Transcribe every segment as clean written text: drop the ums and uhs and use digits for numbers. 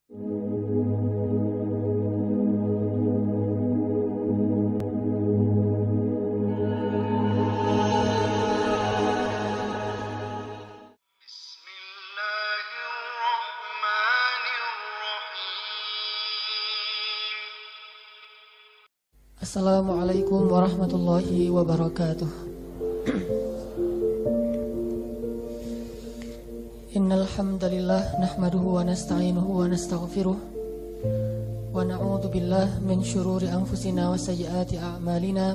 Assalamualaikum warahmatullahi wabarakatuh. Innal hamdalillah nahmaduhu wa nasta'inuhu wa nastaghfiruh wa na'udzu billahi min shururi anfusina wa sayyiati a'malina.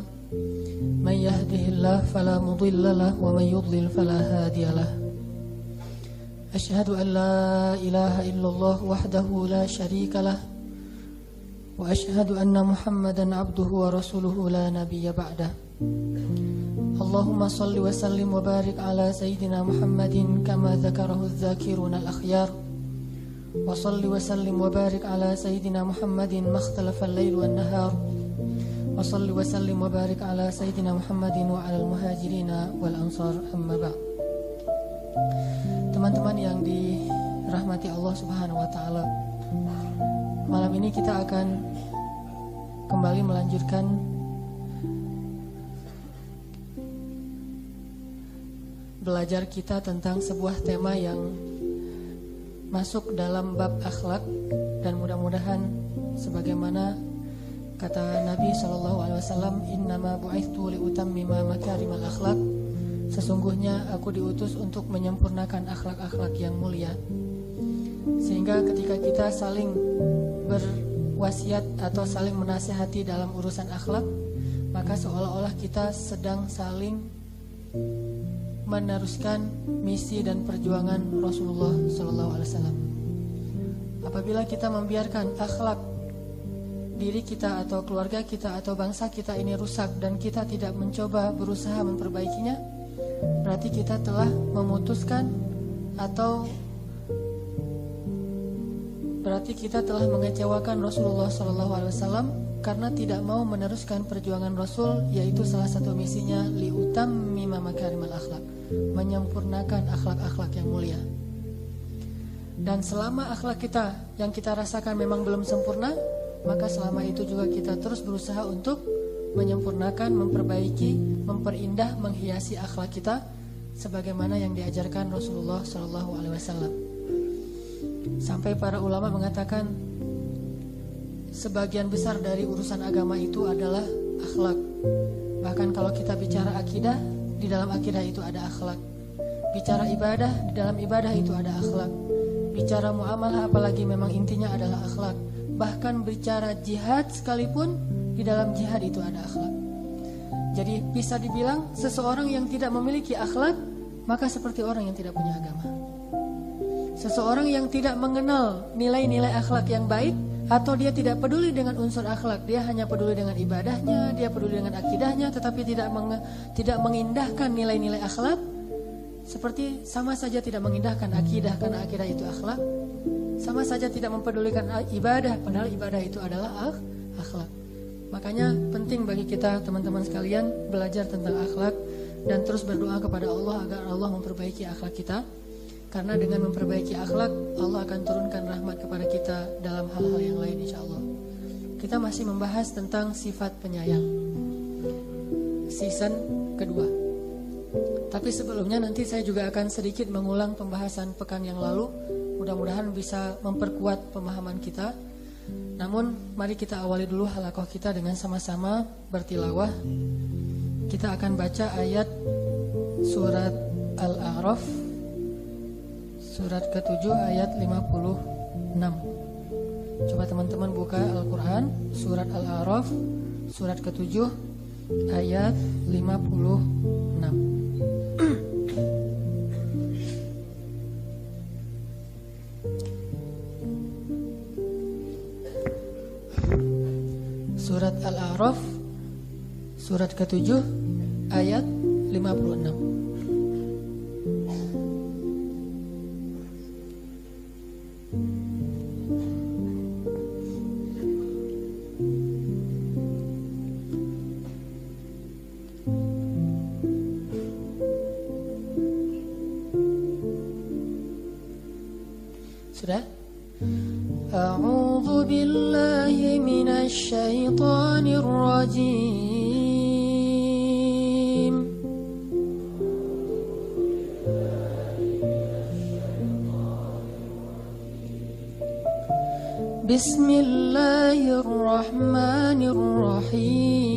May yahdihillahu fala mudilla lahu wa may yudlil fala hadiya lahu. Asyhadu an la ilaha illallah wahdahu la syarika lahu wa asyhadu anna Muhammadan abduhu wa rasuluhu la nabiyya ba'dah. Allahumma salli wa sallim wa barik ala sayyidina Muhammadin kama dzakarahu adh-dzakiruna al-akhyar. Wa salli wa sallim wa barik ala sayyidina Muhammadin makhtalafa al-lail wan nahar. Wa salli wa sallim wa barik ala sayyidina Muhammadin wa ala al-muhajirina wal ansar, amma ba'd. Teman-teman yang dirahmati Allah Subhanahu wa taala, malam ini kita akan kembali melanjutkan belajar kita tentang sebuah tema yang masuk dalam bab akhlak, dan mudah-mudahan sebagaimana kata Nabi SAW, innama bu'ithtu liutammima makarimal akhlak, sesungguhnya aku diutus untuk menyempurnakan akhlak-akhlak yang mulia. Sehingga ketika kita saling berwasiat atau saling menasihati dalam urusan akhlak, maka seolah-olah kita sedang saling meneruskan misi dan perjuangan Rasulullah SAW. Apabila kita membiarkan akhlak diri kita atau keluarga kita atau bangsa kita ini rusak dan kita tidak mencoba berusaha memperbaikinya, berarti kita telah memutuskan atau berarti kita telah mengecewakan Rasulullah SAW karena tidak mau meneruskan perjuangan Rasul, yaitu salah satu misinya liutammima makarimal akhlak, menyempurnakan akhlak-akhlak yang mulia. Dan selama akhlak kita yang kita rasakan memang belum sempurna, maka selama itu juga kita terus berusaha untuk menyempurnakan, memperbaiki, memperindah, menghiasi akhlak kita sebagaimana yang diajarkan Rasulullah SAW. Sampai para ulama mengatakan sebagian besar dari urusan agama itu adalah akhlak. Bahkan kalau kita bicara akidah, di dalam akidah itu ada akhlak. Bicara ibadah, di dalam ibadah itu ada akhlak. Bicara muamalah, apalagi memang intinya adalah akhlak. Bahkan bicara jihad sekalipun, di dalam jihad itu ada akhlak. Jadi bisa dibilang seseorang yang tidak memiliki akhlak, maka seperti orang yang tidak punya agama. Seseorang yang tidak mengenal nilai-nilai akhlak yang baik, atau dia tidak peduli dengan unsur akhlak, dia hanya peduli dengan ibadahnya, dia peduli dengan akidahnya, tetapi tidak mengindahkan nilai-nilai akhlak, seperti sama saja tidak mengindahkan akidah karena akidah itu akhlak, sama saja tidak mempedulikan ibadah padahal ibadah itu adalah akhlak. Makanya penting bagi kita teman-teman sekalian belajar tentang akhlak dan terus berdoa kepada Allah agar Allah memperbaiki akhlak kita. Karena dengan memperbaiki akhlak, Allah akan turunkan rahmat kepada kita dalam hal-hal yang lain, insya Allah. Kita masih membahas tentang sifat penyayang, season kedua. Tapi sebelumnya nanti saya juga akan sedikit mengulang pembahasan pekan yang lalu. Mudah-mudahan bisa memperkuat pemahaman kita. Namun mari kita awali dulu halaqah kita dengan sama-sama bertilawah. Kita akan baca ayat surat Al-A'raf, surat ke-7 ayat 56. Coba teman-teman buka Al-Quran, surat Al-A'raf, surat ke-7 ayat 56. Surat Al-A'raf, surat ke-7 ayat 56. Sudah? أعوذ بالله من الشيطان الرجيم بسم الله الرحمن الرحيم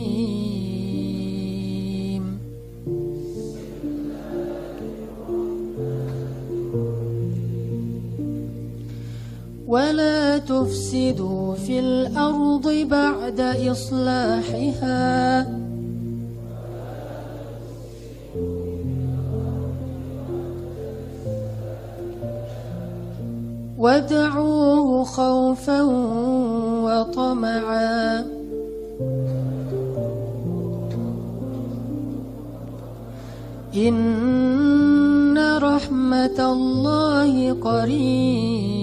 ولا تفسدوا في الأرض بعد إصلاحها وادعوه خوفا وطمعا إن رحمة الله قريب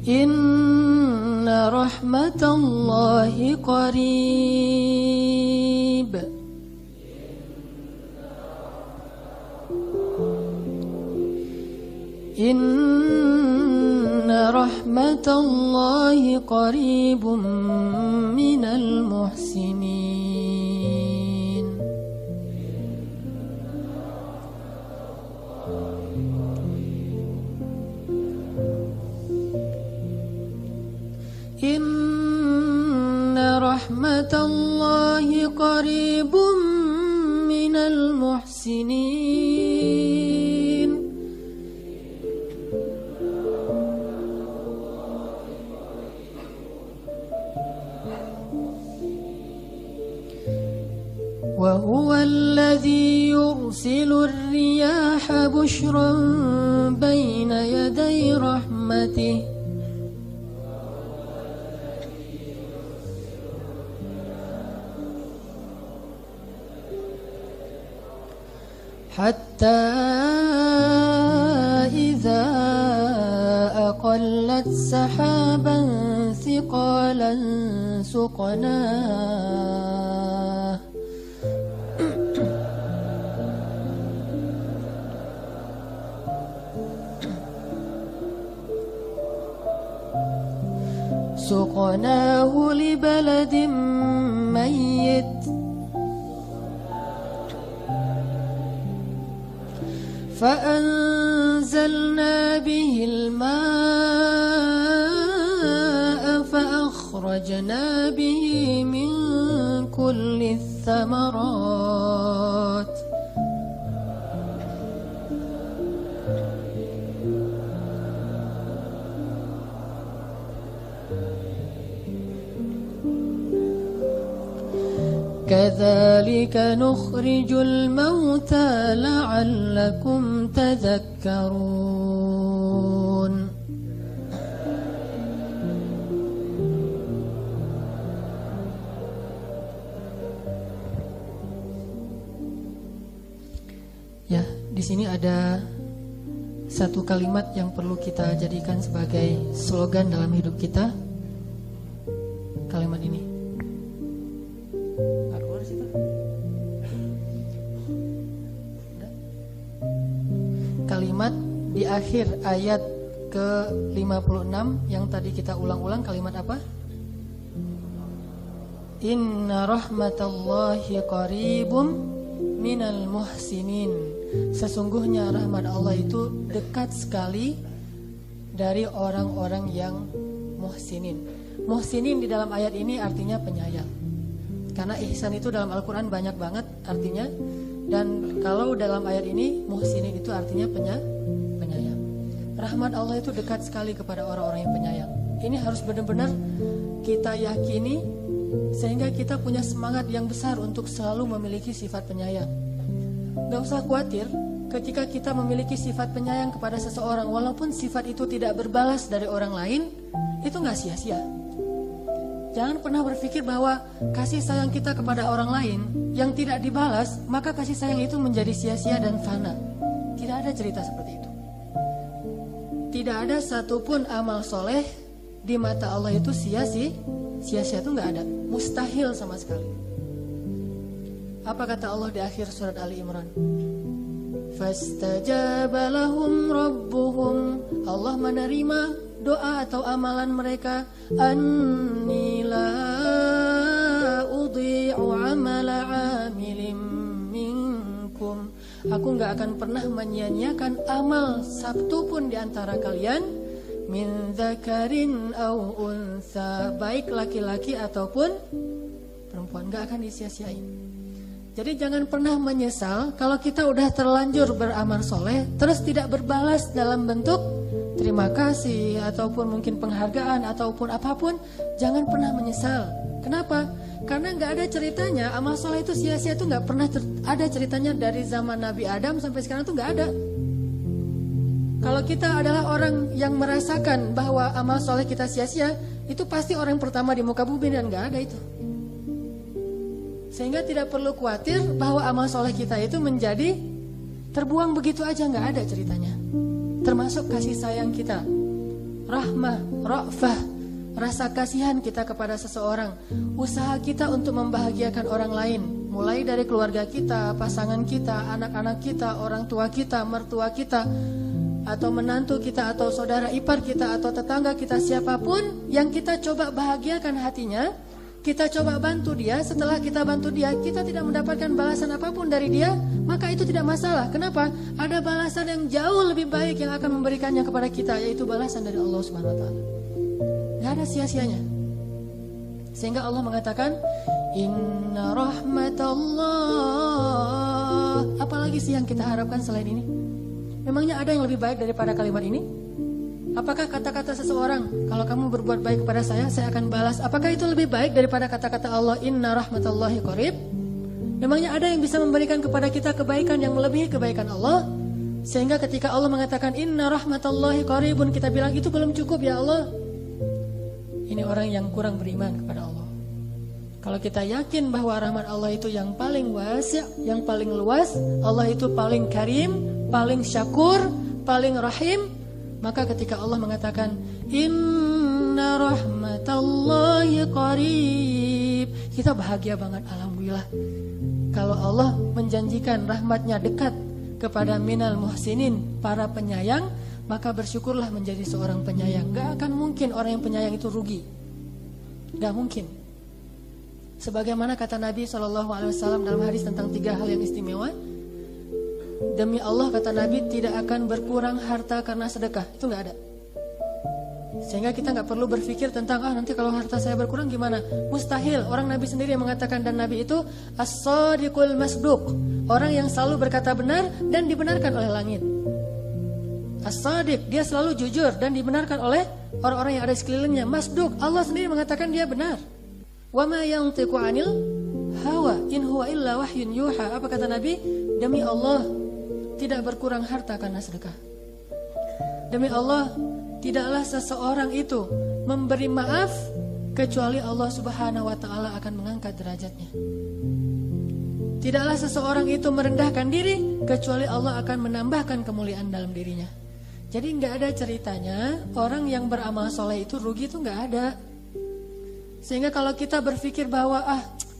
إن رحمة الله قريب إن رحمة الله قريب من المحسنين إن رحمة الله قريب من المحسنين وهو الذي يرسل الرياح بشرا بين يدي رحمته حتى إذا أقلت سحابا ثقالا سقناه لبلد ميت فأنزلنا به الماء فأخرجنا به من كل الثمرات كذلك نخرج الموتى لعلكم تذكرون Ya, di sini ada satu kalimat yang perlu kita jadikan sebagai slogan dalam hidup kita. Kalimat ini. Kalimat di akhir ayat ke-56 yang tadi kita ulang-ulang, kalimat apa? Inna rahmatallahi qaribum minal muhsinin. Sesungguhnya rahmat Allah itu dekat sekali dari orang-orang yang muhsinin. Muhsinin di dalam ayat ini artinya penyayang. Karena ihsan itu dalam Al-Quran banyak banget artinya. Dan kalau dalam ayat ini muhsinin itu artinya penyayang. Rahmat Allah itu dekat sekali kepada orang-orang yang penyayang. Ini harus benar-benar kita yakini sehingga kita punya semangat yang besar untuk selalu memiliki sifat penyayang. Gak usah khawatir ketika kita memiliki sifat penyayang kepada seseorang, walaupun sifat itu tidak berbalas dari orang lain, itu gak sia-sia. Jangan pernah berpikir bahwa kasih sayang kita kepada orang lain yang tidak dibalas, maka kasih sayang itu menjadi sia-sia dan fana. Tidak ada cerita seperti itu. Tidak ada satupun amal soleh di mata Allah itu sia-sia itu gak ada. Mustahil sama sekali. Apa kata Allah di akhir surat Ali Imran? Fastajaba lahum rabbuhum. Allah menerima doa atau amalan mereka. Anni la udhi'u amala amilin minkum. Aku gak akan pernah menyia-nyiakan amal satu pun di antara kalian. Min dzakarin au unsa, baik laki-laki ataupun perempuan, gak akan disia-siain. Jadi jangan pernah menyesal kalau kita udah terlanjur beramal soleh terus tidak berbalas dalam bentuk terima kasih ataupun mungkin penghargaan ataupun apapun. Jangan pernah menyesal. Kenapa? Karena gak ada ceritanya amal soleh itu sia-sia, itu gak pernah ada ceritanya dari zaman Nabi Adam sampai sekarang tuh gak ada. Kalau kita adalah orang yang merasakan bahwa amal soleh kita sia-sia, itu pasti orang pertama di muka bumi dan gak ada itu. Sehingga tidak perlu khawatir bahwa amal soleh kita itu menjadi terbuang begitu aja, gak ada ceritanya. Termasuk kasih sayang kita, rahmah, ra'fah, rasa kasihan kita kepada seseorang, usaha kita untuk membahagiakan orang lain, mulai dari keluarga kita, pasangan kita, anak-anak kita, orang tua kita, mertua kita, atau menantu kita, atau saudara ipar kita, atau tetangga kita, siapapun yang kita coba bahagiakan hatinya, kita coba bantu dia. Setelah kita bantu dia, kita tidak mendapatkan balasan apapun dari dia, maka itu tidak masalah. Kenapa? Ada balasan yang jauh lebih baik yang akan memberikannya kepada kita, yaitu balasan dari Allah Subhanahu wa taala. Gak ada sia-sianya. Sehingga Allah mengatakan, inna rahmatallah. Apalagi sih yang kita harapkan selain ini? Memangnya ada yang lebih baik daripada kalimat ini? Apakah kata-kata seseorang, kalau kamu berbuat baik kepada saya akan balas, apakah itu lebih baik daripada kata-kata Allah, inna rahmatallahi qarib? Memangnya ada yang bisa memberikan kepada kita kebaikan yang melebihi kebaikan Allah? Sehingga ketika Allah mengatakan inna rahmatallahi qaribun, kita bilang itu belum cukup ya Allah. Ini orang yang kurang beriman kepada Allah. Kalau kita yakin bahwa rahmat Allah itu yang paling wasi', yang paling luas, Allah itu paling karim, paling syakur, paling rahim, maka ketika Allah mengatakan inna rahmatallahi qarib, kita bahagia banget, alhamdulillah. Kalau Allah menjanjikan rahmatnya dekat kepada minal muhsinin, para penyayang, maka bersyukurlah menjadi seorang penyayang. Gak akan mungkin orang yang penyayang itu rugi. Gak mungkin. Sebagaimana kata Nabi SAW dalam hadis tentang 3 hal yang istimewa, demi Allah kata Nabi, tidak akan berkurang harta karena sedekah. Itu gak ada. Sehingga kita gak perlu berpikir tentang nanti kalau harta saya berkurang gimana. Mustahil. Orang Nabi sendiri yang mengatakan, dan Nabi itu as-sadiqul masduq, orang yang selalu berkata benar dan dibenarkan oleh langit. As-sadiq, dia selalu jujur dan dibenarkan oleh orang-orang yang ada di sekelilingnya. Masduq, Allah sendiri mengatakan dia benar. Wa ma yantiqu 'anil hawa in huwa illa wahyun yuha. Apa kata Nabi? Demi Allah, tidak berkurang harta karena sedekah. Demi Allah, tidaklah seseorang itu memberi maaf kecuali Allah Subhanahu wa taala akan mengangkat derajatnya. Tidaklah seseorang itu merendahkan diri kecuali Allah akan menambahkan kemuliaan dalam dirinya. Jadi nggak ada ceritanya orang yang beramal soleh itu rugi, itu nggak ada. Sehingga kalau kita berpikir bahwa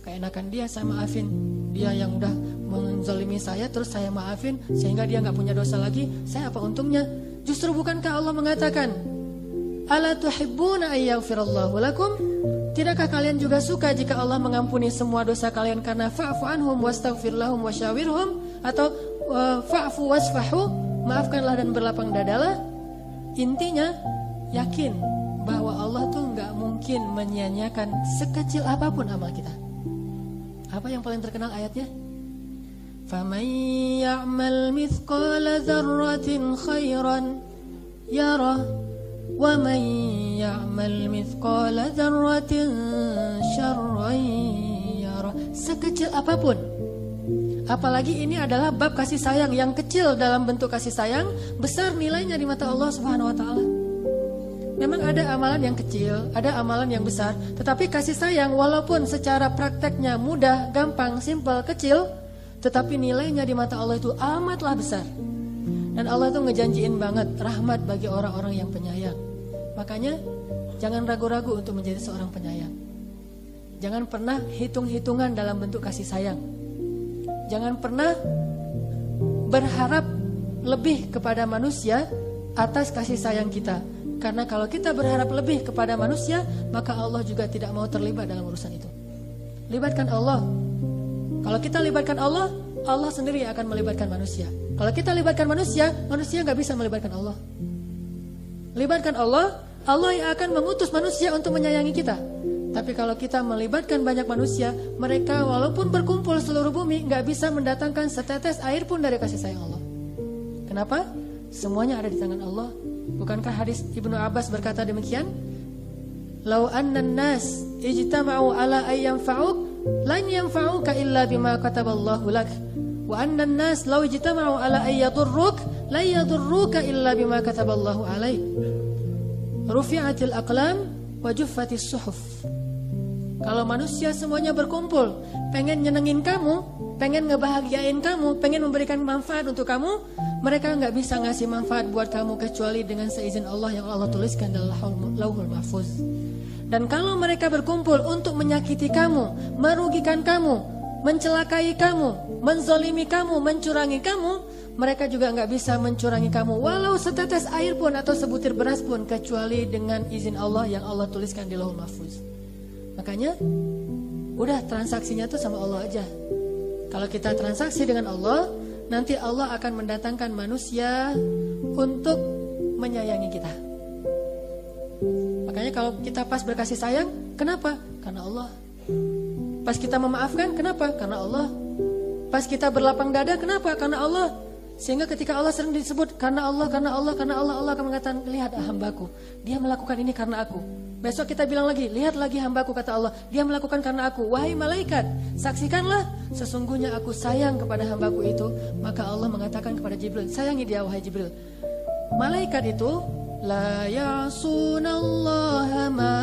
keenakan dia, saya maafin dia yang udah menzalimi saya, terus saya maafin sehingga dia nggak punya dosa lagi, saya apa untungnya? Justru bukankah Allah mengatakan, ala tuhibbuna ayyaghfirallahu lakum? Tidakkah kalian juga suka jika Allah mengampuni semua dosa kalian? Karena fa'fu anhum wastaghfir lahum wasyawirhum, atau fa'fu wasfahu, maafkanlah dan berlapang dadalah. Intinya yakin bahwa Allah tuh nggak mungkin menyia-nyiakan sekecil apapun amal kita. Apa yang paling terkenal ayatnya? فَمَنْ يَعْمَلْ مِثْقَالَ ذَرَّةٍ خَيْرًا يَرَهُ وَمَنْ يَعْمَلْ مِثْقَالَ ذَرَّةٍ شَرًّا يَرَهُ. Sekecil apapun. Apalagi ini adalah bab kasih sayang, yang kecil dalam bentuk kasih sayang, besar nilainya di mata Allah Subhanahu wa taala. Memang ada amalan yang kecil, ada amalan yang besar, tetapi kasih sayang walaupun secara prakteknya mudah, gampang, simpel, kecil, tetapi nilainya di mata Allah itu amatlah besar. Dan Allah itu ngejanjiin banget rahmat bagi orang-orang yang penyayang. Makanya jangan ragu-ragu untuk menjadi seorang penyayang. Jangan pernah hitung-hitungan dalam bentuk kasih sayang. Jangan pernah berharap lebih kepada manusia atas kasih sayang kita. Karena kalau kita berharap lebih kepada manusia, maka Allah juga tidak mau terlibat dalam urusan itu. Libatkan Allah. Kalau kita libatkan Allah, Allah sendiri akan melibatkan manusia. Kalau kita libatkan manusia, manusia nggak bisa melibatkan Allah. Libatkan Allah, Allah yang akan mengutus manusia untuk menyayangi kita. Tapi kalau kita melibatkan banyak manusia, mereka walaupun berkumpul seluruh bumi nggak bisa mendatangkan setetes air pun dari kasih sayang Allah. Kenapa? Semuanya ada di tangan Allah. Bukankah hadis Ibnu Abbas berkata demikian? Lau annan nas ijtama'u ala ay yanfa'uk lan yanfa'uka illa bima kataballahu lak. Wa annan nas law ijtama'u ala ay yadurruk la yadurruka illa bima kataballahu alaik. Rufi'atil aqlam wa juffatis suhuf. Kalau manusia semuanya berkumpul, pengen nyenengin kamu, pengen ngebahagiain kamu, pengen memberikan manfaat untuk kamu, mereka nggak bisa ngasih manfaat buat kamu kecuali dengan seizin Allah yang Allah tuliskan dalam Lauhul Mahfuz. Dan kalau mereka berkumpul untuk menyakiti kamu, merugikan kamu, mencelakai kamu, menzalimi kamu, mencurangi kamu, mereka juga nggak bisa mencurangi kamu walau setetes air pun atau sebutir beras pun kecuali dengan izin Allah yang Allah tuliskan di Lauhul Mahfuz. Makanya udah transaksinya tuh sama Allah aja. Kalau kita transaksi dengan Allah, nanti Allah akan mendatangkan manusia untuk menyayangi kita. Makanya kalau kita pas berkasih sayang, kenapa? Karena Allah. Pas kita memaafkan, kenapa? Karena Allah. Pas kita berlapang dada, kenapa? Karena Allah. Sehingga ketika Allah sering disebut karena Allah, karena Allah, karena Allah, Allah akan mengatakan, lihat hambaku, dia melakukan ini karena aku. Besok kita bilang lagi, lihat lagi hambaku, kata Allah, dia melakukan karena aku. Wahai malaikat, saksikanlah, sesungguhnya aku sayang kepada hambaku itu. Maka Allah mengatakan kepada Jibril, sayangi dia wahai Jibril. Malaikat itu la ya'sunallaha ma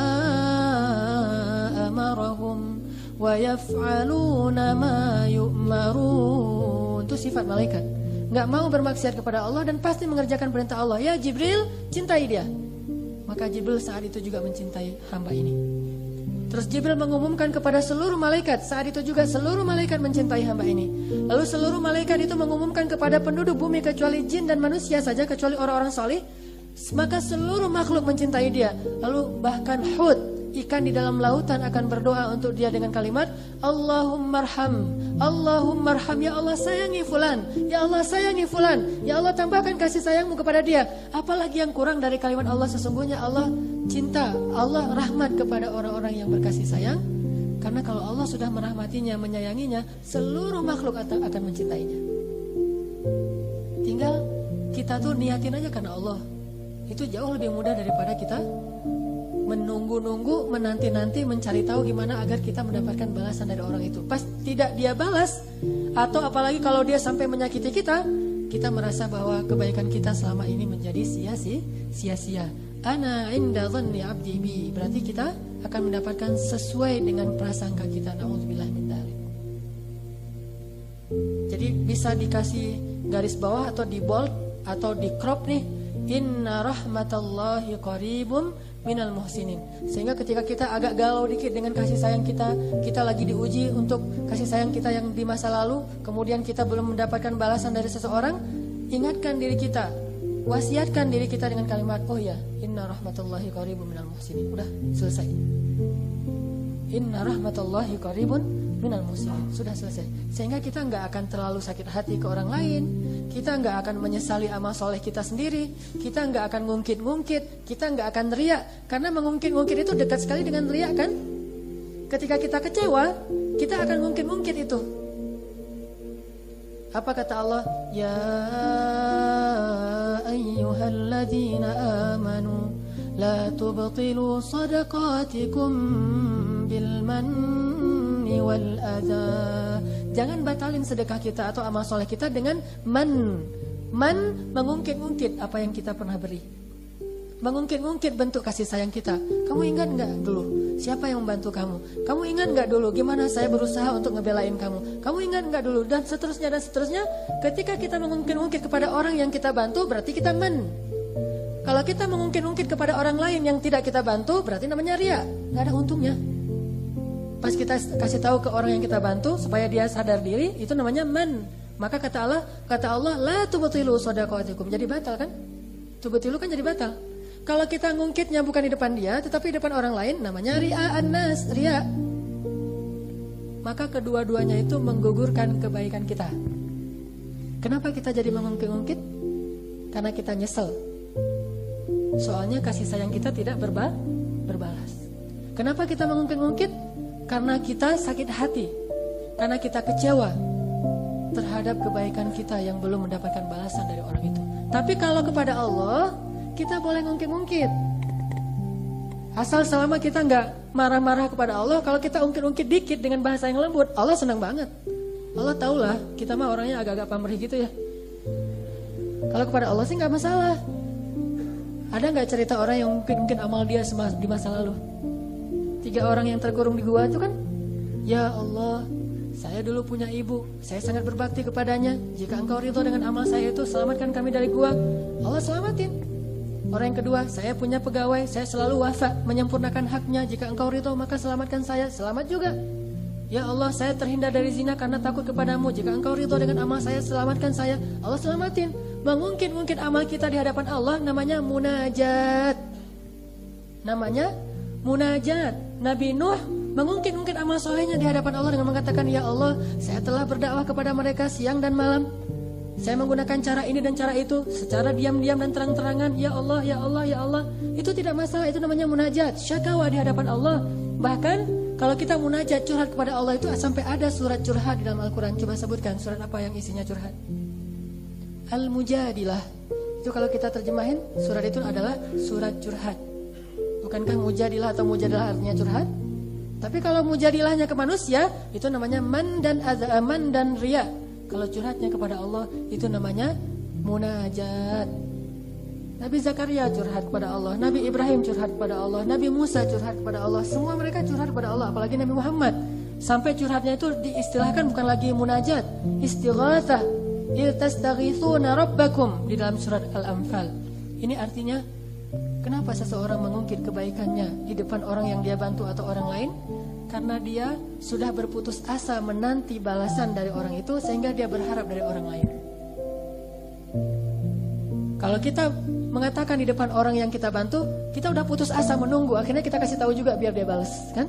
amarahum wa yaf'aluna ma yu'marun. Itu sifat malaikat, nggak mau bermaksiat kepada Allah dan pasti mengerjakan perintah Allah. Ya Jibril, cintai dia. Maka Jibril saat itu juga mencintai hamba ini. Terus Jibril mengumumkan kepada seluruh malaikat, saat itu juga seluruh malaikat mencintai hamba ini. Lalu seluruh malaikat itu mengumumkan kepada penduduk bumi kecuali jin dan manusia saja, kecuali orang-orang saleh. Maka seluruh makhluk mencintai dia. Lalu bahkan hud, ikan di dalam lautan akan berdoa untuk dia dengan kalimat Allahummarham, Allahummarham, ya Allah sayangi fulan, ya Allah sayangi fulan, ya Allah tambahkan kasih sayangmu kepada dia. Apalagi yang kurang dari kalimat Allah? Sesungguhnya Allah cinta, Allah rahmat kepada orang-orang yang berkasih sayang. Karena kalau Allah sudah merahmatinya, menyayanginya, seluruh makhluk akan mencintainya. Tinggal kita tuh niatin aja karena Allah. Itu jauh lebih mudah daripada kita menunggu-nunggu, menanti-nanti, mencari tahu gimana agar kita mendapatkan balasan dari orang itu. Pas tidak dia balas, atau apalagi kalau dia sampai menyakiti kita, kita merasa bahwa kebaikan kita selama ini menjadi sia-sia. Ana inda dhanni abdi bi. Berarti kita akan mendapatkan sesuai dengan prasangka kita. Na'udzubillah min dzalik. Jadi bisa dikasih garis bawah atau di bold atau di crop nih. Inna rahmatallahi qaribum minal muhsinin. Sehingga ketika kita agak galau dikit dengan kasih sayang kita, kita lagi diuji untuk kasih sayang kita yang di masa lalu, kemudian kita belum mendapatkan balasan dari seseorang, ingatkan diri kita, wasiatkan diri kita dengan kalimat, oh ya, inna rahmatallahi qaribum minal muhsinin. Udah selesai. Inna rahmatallahi qaribun minal muhsinin. Sudah selesai. Sehingga kita nggak akan terlalu sakit hati ke orang lain. Kita nggak akan menyesali amal soleh kita sendiri. Kita nggak akan ngungkit-ngungkit. Kita nggak akan riak. Karena mengungkit-ngungkit itu dekat sekali dengan riak kan? Ketika kita kecewa, kita akan ngungkit-ngungkit itu. Apa kata Allah? Ya ayyuhalladzina amanu la tubtilu sadaqatikum bil manni wal adha. Jangan batalin sedekah kita atau amal soleh kita dengan man. Man mengungkit-ungkit apa yang kita pernah beri. Mengungkit-ungkit bentuk kasih sayang kita. Kamu ingat gak dulu siapa yang membantu kamu? Kamu ingat gak dulu gimana saya berusaha untuk ngebelain kamu? Kamu ingat gak dulu? Dan seterusnya dan seterusnya. Ketika kita mengungkit-ungkit kepada orang yang kita bantu, berarti kita man. Kalau kita mengungkit-ungkit kepada orang lain yang tidak kita bantu, berarti namanya ria. Gak ada untungnya. Pas kita kasih tahu ke orang yang kita bantu supaya dia sadar diri, itu namanya man. Maka kata Allah, la tubtilu shadaqatikum. Jadi batal kan? Tubtilu kan jadi batal. Kalau kita ngungkitnya bukan di depan dia, tetapi di depan orang lain, namanya ria'an nas, ria. Maka kedua-duanya itu menggugurkan kebaikan kita. Kenapa kita jadi mengungkit-ungkit? Karena kita nyesel. Soalnya kasih sayang kita tidak berbalas. Kenapa kita mengungkit-ungkit? Karena kita sakit hati. Karena kita kecewa terhadap kebaikan kita yang belum mendapatkan balasan dari orang itu. Tapi kalau kepada Allah, kita boleh ngungkit-ngungkit. Asal selama kita nggak marah-marah kepada Allah, kalau kita ungkit-ungkit dikit dengan bahasa yang lembut, Allah senang banget. Allah tahulah, kita mah orangnya agak-agak pamrih gitu ya. Kalau kepada Allah sih nggak masalah. Ada nggak cerita orang yang mungkin amal dia di masa lalu? 3 orang yang terkurung di gua itu kan, ya Allah, saya dulu punya ibu, saya sangat berbakti kepadanya. Jika engkau ridho dengan amal saya itu, selamatkan kami dari gua. Allah selamatin. Orang yang kedua, saya punya pegawai, saya selalu wafa menyempurnakan haknya. Jika engkau ridho maka selamatkan saya, selamat juga. Ya Allah, saya terhindar dari zina karena takut kepadamu. Jika engkau ridho dengan amal saya, selamatkan saya. Allah selamatin. Mengungkit-ungkit amal kita di hadapan Allah namanya munajat. Namanya munajat. Nabi Nuh mengungkit-ungkit amal solehnya di hadapan Allah dengan mengatakan, ya Allah, saya telah berdakwah kepada mereka siang dan malam. Saya menggunakan cara ini dan cara itu, secara diam-diam dan terang-terangan. Ya Allah, ya Allah, ya Allah. Itu tidak masalah, itu namanya munajat, syakawa di hadapan Allah. Bahkan kalau kita munajat curhat kepada Allah itu sampai ada surat curhat di dalam Al-Quran. Coba sebutkan surat apa yang isinya curhat. Al-Mujadilah. Itu kalau kita terjemahin, surat itu adalah surat curhat. Bukankah Mujadilah atau Mujadilah artinya curhat? Tapi kalau Mujadilahnya ke manusia, itu namanya man dan riya. Kalau curhatnya kepada Allah, itu namanya munajat. Nabi Zakaria curhat kepada Allah, Nabi Ibrahim curhat kepada Allah, Nabi Musa curhat kepada Allah. Semua mereka curhat kepada Allah, apalagi Nabi Muhammad. Sampai curhatnya itu diistilahkan bukan lagi munajat, istighatsah. Iltastaghitsuna rabbakum di dalam surat Al-Anfal. Ini artinya, kenapa seseorang mengungkit kebaikannya di depan orang yang dia bantu atau orang lain? Karena dia sudah berputus asa menanti balasan dari orang itu, sehingga dia berharap dari orang lain. Kalau kita mengatakan di depan orang yang kita bantu, kita udah putus asa menunggu, akhirnya kita kasih tahu juga biar dia balas, kan?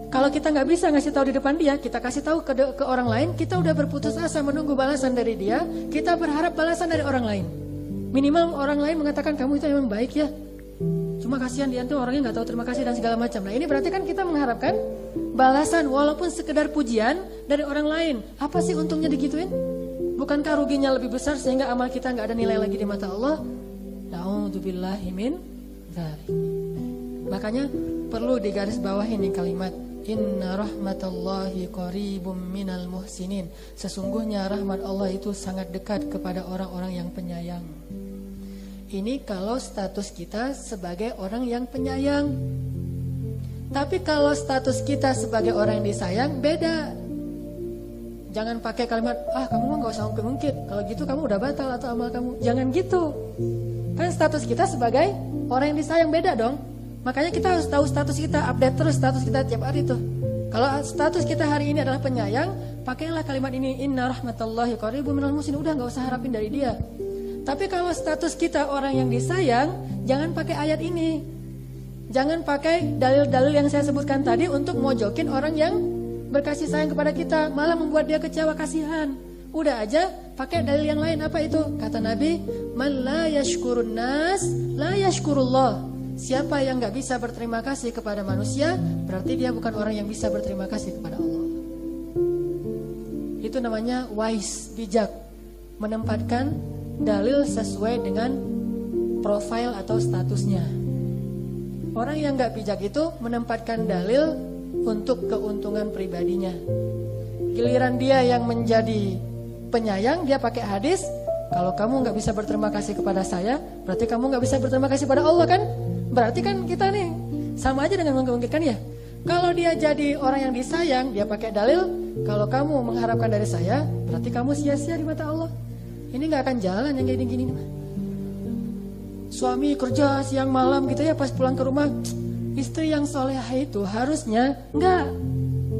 Kalau kita nggak bisa ngasih tahu di depan dia, kita kasih tahu ke orang lain, kita udah berputus asa menunggu balasan dari dia, kita berharap balasan dari orang lain. Minimal orang lain mengatakan kamu itu memang baik ya. Cuma kasihan dia tuh orangnya nggak tahu terima kasih dan segala macam. Nah ini berarti kan kita mengharapkan balasan walaupun sekedar pujian dari orang lain. Apa sih untungnya digituin? Bukankah ruginya lebih besar sehingga amal kita nggak ada nilai lagi di mata Allah? Na'udzubillahi min dzalik. Makanya perlu digaris bawahi nih kalimat Inna rahmatallahi qaribum minal muhsinin. Sesungguhnya rahmat Allah itu sangat dekat kepada orang-orang yang penyayang. Ini kalau status kita sebagai orang yang penyayang. Tapi kalau status kita sebagai orang yang disayang, beda. Jangan pakai kalimat, kamu mah gak usah ungkit-ungkit. Kalau gitu kamu udah batal atau amal kamu. Jangan gitu. Kan status kita sebagai orang yang disayang beda dong. Makanya kita harus tahu status kita, update terus status kita tiap hari tuh. Kalau status kita hari ini adalah penyayang, pakailah kalimat ini, Inna rahmatallahi qaribum minal muhsinin. Udah gak usah harapin dari dia. Tapi kalau status kita orang yang disayang, jangan pakai ayat ini. Jangan pakai dalil-dalil yang saya sebutkan tadi untuk mojokin orang yang berkasih sayang kepada kita, malah membuat dia kecewa, kasihan. Udah aja pakai dalil yang lain. Apa itu? Kata Nabi, man la yashkurun nas la yashkurullah. Siapa yang gak bisa berterima kasih kepada manusia, berarti dia bukan orang yang bisa berterima kasih kepada Allah. Itu namanya wise, bijak, menempatkan dalil sesuai dengan profil atau statusnya. Orang yang gak bijak itu menempatkan dalil untuk keuntungan pribadinya. Giliran dia yang menjadi penyayang, dia pakai hadis, kalau kamu gak bisa berterima kasih kepada saya, berarti kamu gak bisa berterima kasih pada Allah kan? Berarti kan kita nih sama aja dengan mengungkitkan ya. Kalau dia jadi orang yang disayang, dia pakai dalil, kalau kamu mengharapkan dari saya, berarti kamu sia-sia di mata Allah. Ini gak akan jalan yang kayak gini. Suami kerja siang malam gitu ya, pas pulang ke rumah, Istri yang solehah itu harusnya enggak.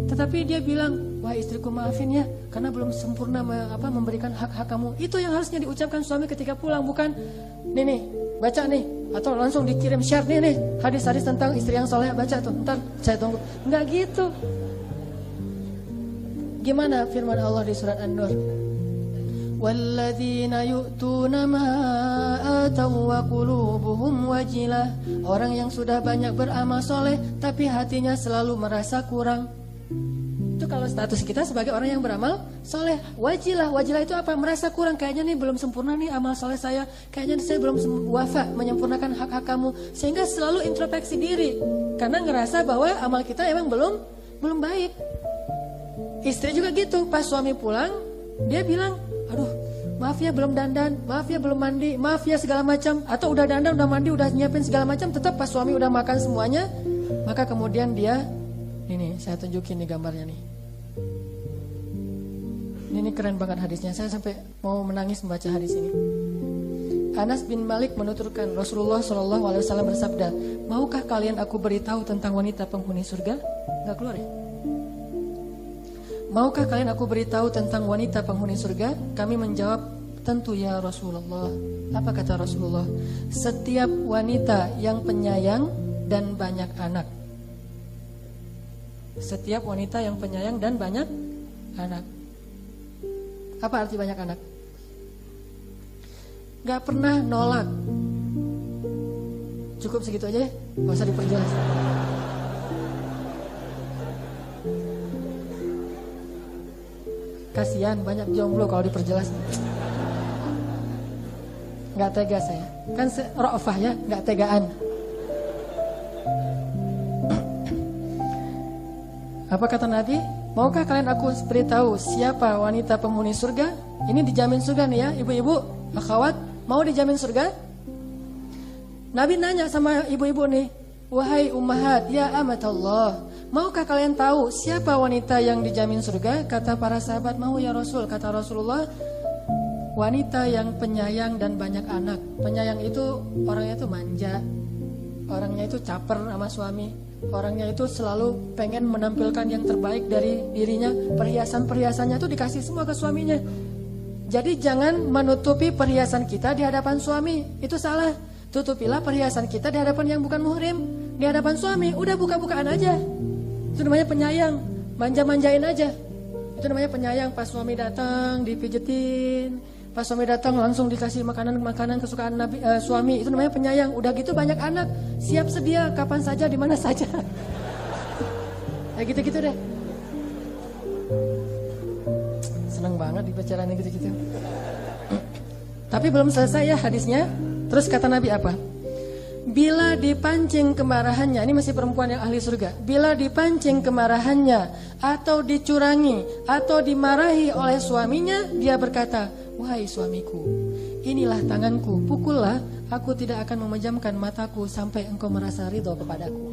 Tetapi dia bilang, wah istriku maafin ya, karena belum sempurna memberikan hak-hak kamu. Itu yang harusnya diucapkan suami ketika pulang, bukan nih baca nih, atau langsung dikirim share nih hadis-hadis tentang istri yang soleh, baca tuh, ntar saya tunggu. Enggak gitu. Gimana firman Allah di surat An-Nur? Walladzina yu'tuna ma ataw wa qulubuhum wajilah. Orang yang sudah banyak beramal soleh tapi hatinya selalu merasa kurang. Itu kalau status kita sebagai orang yang beramal soleh. Wajilah itu apa? Merasa kurang, kayaknya nih belum sempurna nih amal soleh saya, kayaknya saya belum wafa menyempurnakan hak-hak kamu. Sehingga selalu introspeksi diri, karena ngerasa bahwa amal kita emang belum baik. Istri juga gitu, pas suami pulang dia bilang, aduh maaf ya belum dandan, maaf ya belum mandi, maaf ya segala macam. Atau udah dandan, udah mandi, udah nyiapin segala macam, tetap pas suami udah makan semuanya, maka kemudian dia, ini saya tunjukin nih gambarnya nih. Ini keren banget hadisnya, saya sampai mau menangis membaca hadis ini. Anas bin Malik menuturkan, Rasulullah SAW bersabda, maukah kalian aku beritahu tentang wanita penghuni surga? Gak keluar ya? Maukah kalian aku beritahu tentang wanita penghuni surga? Kami menjawab, tentu ya Rasulullah. Apa kata Rasulullah? Setiap wanita yang penyayang dan banyak anak. Setiap wanita yang penyayang dan banyak anak. Apa arti banyak anak? Gak pernah nolak. Cukup segitu aja ya, gak usah diperjelas. Kasihan banyak jomblo kalau diperjelas. Gak tega saya. Kan ra'afah ya, gak tegaan. Apa kata Nabi? Maukah kalian aku beritahu siapa wanita penghuni surga? Ini dijamin surga nih ya, ibu-ibu, akhwat, mau dijamin surga? Nabi nanya sama ibu-ibu nih, wahai ummahat, ya amatallah, maukah kalian tahu siapa wanita yang dijamin surga? Kata para sahabat, mau ya Rasul. Kata Rasulullah, wanita yang penyayang dan banyak anak. Penyayang itu orangnya itu manja, orangnya itu caper sama suami. Orangnya itu selalu pengen menampilkan yang terbaik dari dirinya. Perhiasan-perhiasannya itu dikasih semua ke suaminya. Jadi jangan menutupi perhiasan kita di hadapan suami. Itu salah. Tutupilah perhiasan kita di hadapan yang bukan muhrim. Di hadapan suami, udah buka-bukaan aja. Itu namanya penyayang. Manja-manjain aja. Itu namanya penyayang. Pas suami datang dipijetin, pas suami datang langsung dikasih makanan kesukaan suami. Itu namanya penyayang. Udah gitu banyak anak, siap sedia kapan saja, di mana saja. Ya gitu-gitu deh. Seneng banget dibicarain gitu-gitu. Tapi belum selesai ya hadisnya. Terus kata Nabi apa? Bila dipancing kemarahannya, ini masih perempuan yang ahli surga. Bila dipancing kemarahannya, atau dicurangi, atau dimarahi oleh suaminya, dia berkata, wahai suamiku, inilah tanganku, pukullah, aku tidak akan memejamkan mataku sampai engkau merasa ridho kepadaku.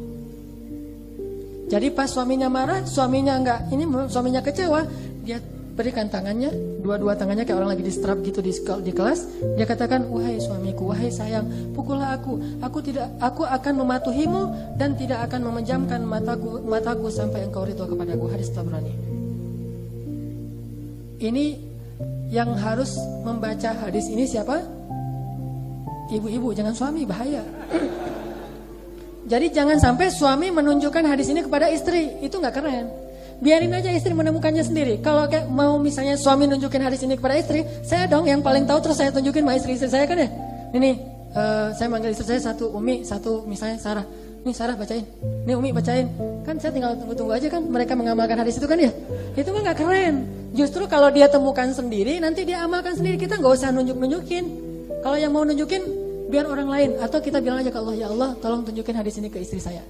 Jadi pas suaminya marah, suaminya suaminya kecewa, dia berikan tangannya, dua-dua tangannya kayak orang lagi di strap gitu di kelas. Dia katakan, wahai suamiku, wahai sayang, pukullah aku akan mematuhimu dan tidak akan memejamkan mataku sampai engkau ridho kepadaku. Hadis Tabrani. Ini yang harus membaca hadis ini siapa? Ibu-ibu, jangan suami, bahaya. Jadi jangan sampai suami menunjukkan hadis ini kepada istri, itu nggak keren. Biarin aja istri menemukannya sendiri. Kalau kayak mau misalnya suami nunjukin hadis ini kepada istri, saya dong yang paling tahu, terus saya tunjukin sama istri-istri saya kan ya. Ini saya manggil istri saya, satu Umi, satu misalnya Sarah. Nih Sarah bacain, nih Umi bacain. Kan saya tinggal tunggu-tunggu aja kan mereka mengamalkan hadis itu kan ya. Itu mah nggak keren. Justru kalau dia temukan sendiri, nanti dia amalkan sendiri. Kita nggak usah nunjuk-nunjukin. Kalau yang mau nunjukin, biar orang lain. Atau kita bilang aja ke Allah, ya Allah tolong tunjukin hadis ini ke istri saya.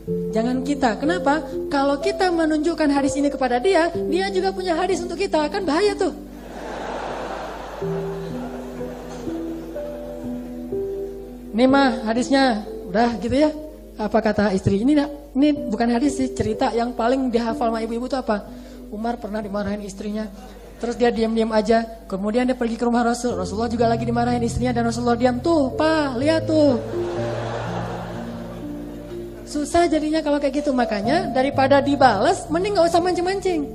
Jangan kita. Kenapa? Kalau kita menunjukkan hadis ini kepada dia, dia juga punya hadis untuk kita. Kan bahaya tuh. Ini mah hadisnya udah gitu ya. Apa kata istri? Ini bukan hadis sih, cerita yang paling dihafal sama ibu-ibu itu apa? Umar pernah dimarahin istrinya. Terus dia diam-diam aja. Kemudian dia pergi ke rumah Rasul. Rasulullah juga lagi dimarahin istrinya dan Rasulullah diam. Tuh, Pa, lihat tuh. Susah jadinya kalau kayak gitu. Makanya daripada dibalas, mending gak usah mancing-mancing.